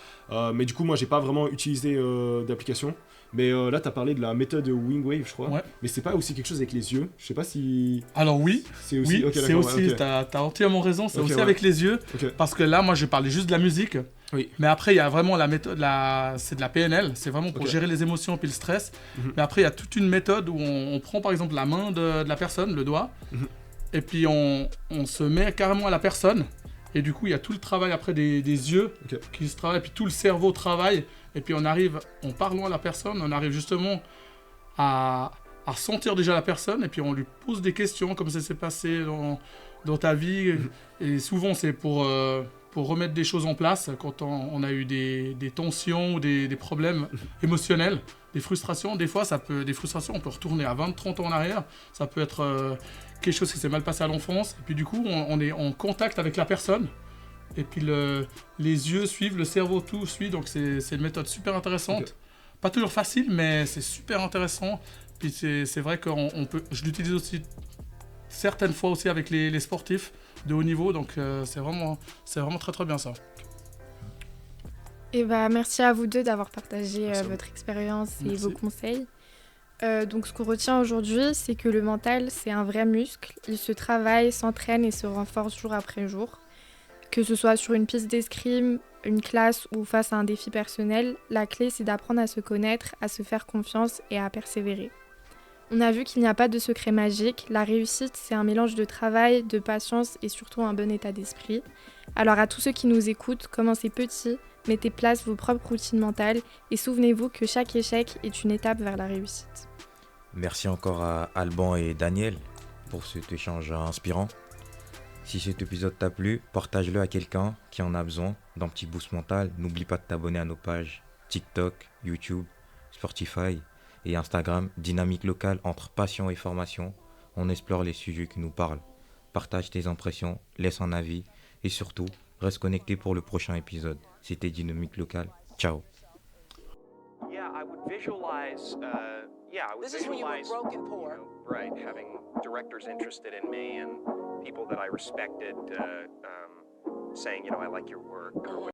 Mais du coup, moi, j'ai pas vraiment utilisé d'application. Mais là, tu as parlé de la méthode Wingwave, je crois. Ouais. Mais c'est pas aussi quelque chose avec les yeux. Je sais pas si. Alors oui, C'est aussi. oui, Okay, c'est aussi. ouais, okay. T'as entièrement raison. C'est Ok, aussi ouais. avec les yeux, Ok. parce que là, moi, je parlais juste de la musique. Oui. Mais après, il y a vraiment la méthode, c'est de la PNL. C'est vraiment pour Ok. gérer les émotions et le stress. Mhm. Mais après, il y a toute une méthode où on prend par exemple la main de la personne, le doigt, Mhm. et puis on se met carrément à la personne. Et du coup, il y a tout le travail après des yeux Ok. qui se travaillent, puis tout le cerveau travaille. Et puis on arrive, en parlant à la personne, on arrive justement à sentir déjà la personne. Et puis on lui pose des questions, comme ça s'est passé dans ta vie. Et souvent, c'est pour remettre des choses en place quand on a eu des tensions ou des problèmes émotionnels, des frustrations. Des fois, des frustrations, on peut retourner à 20-30 ans en arrière. Ça peut être quelque chose qui s'est mal passé à l'enfance. Et puis du coup, on est en contact avec la personne. Et puis les yeux suivent, le cerveau, tout suit. Donc c'est une méthode super intéressante. Ok. Pas toujours facile, mais c'est super intéressant. Puis c'est vrai que je l'utilise aussi certaines fois aussi avec les sportifs de haut niveau. Donc c'est vraiment très très bien ça. Et merci à vous deux d'avoir partagé Merci à vous. votre expérience et Merci. vos conseils. Donc ce qu'on retient aujourd'hui, c'est que le mental, c'est un vrai muscle. Il se travaille, s'entraîne et se renforce jour après jour. Que ce soit sur une piste d'escrime, une classe ou face à un défi personnel, la clé c'est d'apprendre à se connaître, à se faire confiance et à persévérer. On a vu qu'il n'y a pas de secret magique. La réussite, c'est un mélange de travail, de patience et surtout un bon état d'esprit. Alors à tous ceux qui nous écoutent, commencez petit, mettez place vos propres routines mentales et souvenez-vous que chaque échec est une étape vers la réussite. Merci encore à Alban et Daniel pour cet échange inspirant. Si cet épisode t'a plu, partage-le à quelqu'un qui en a besoin d'un petit boost mental. N'oublie pas de t'abonner à nos pages TikTok, YouTube, Spotify et Instagram. Dynamique locale entre passion et formation. On explore les sujets qui nous parlent. Partage tes impressions, laisse un avis et surtout, reste connecté pour le prochain épisode. C'était Dynamique locale. Ciao. Yeah, I would visualize. This is when you were broke and poor. Right, having directors interested in me and people that I respected saying, I like your work or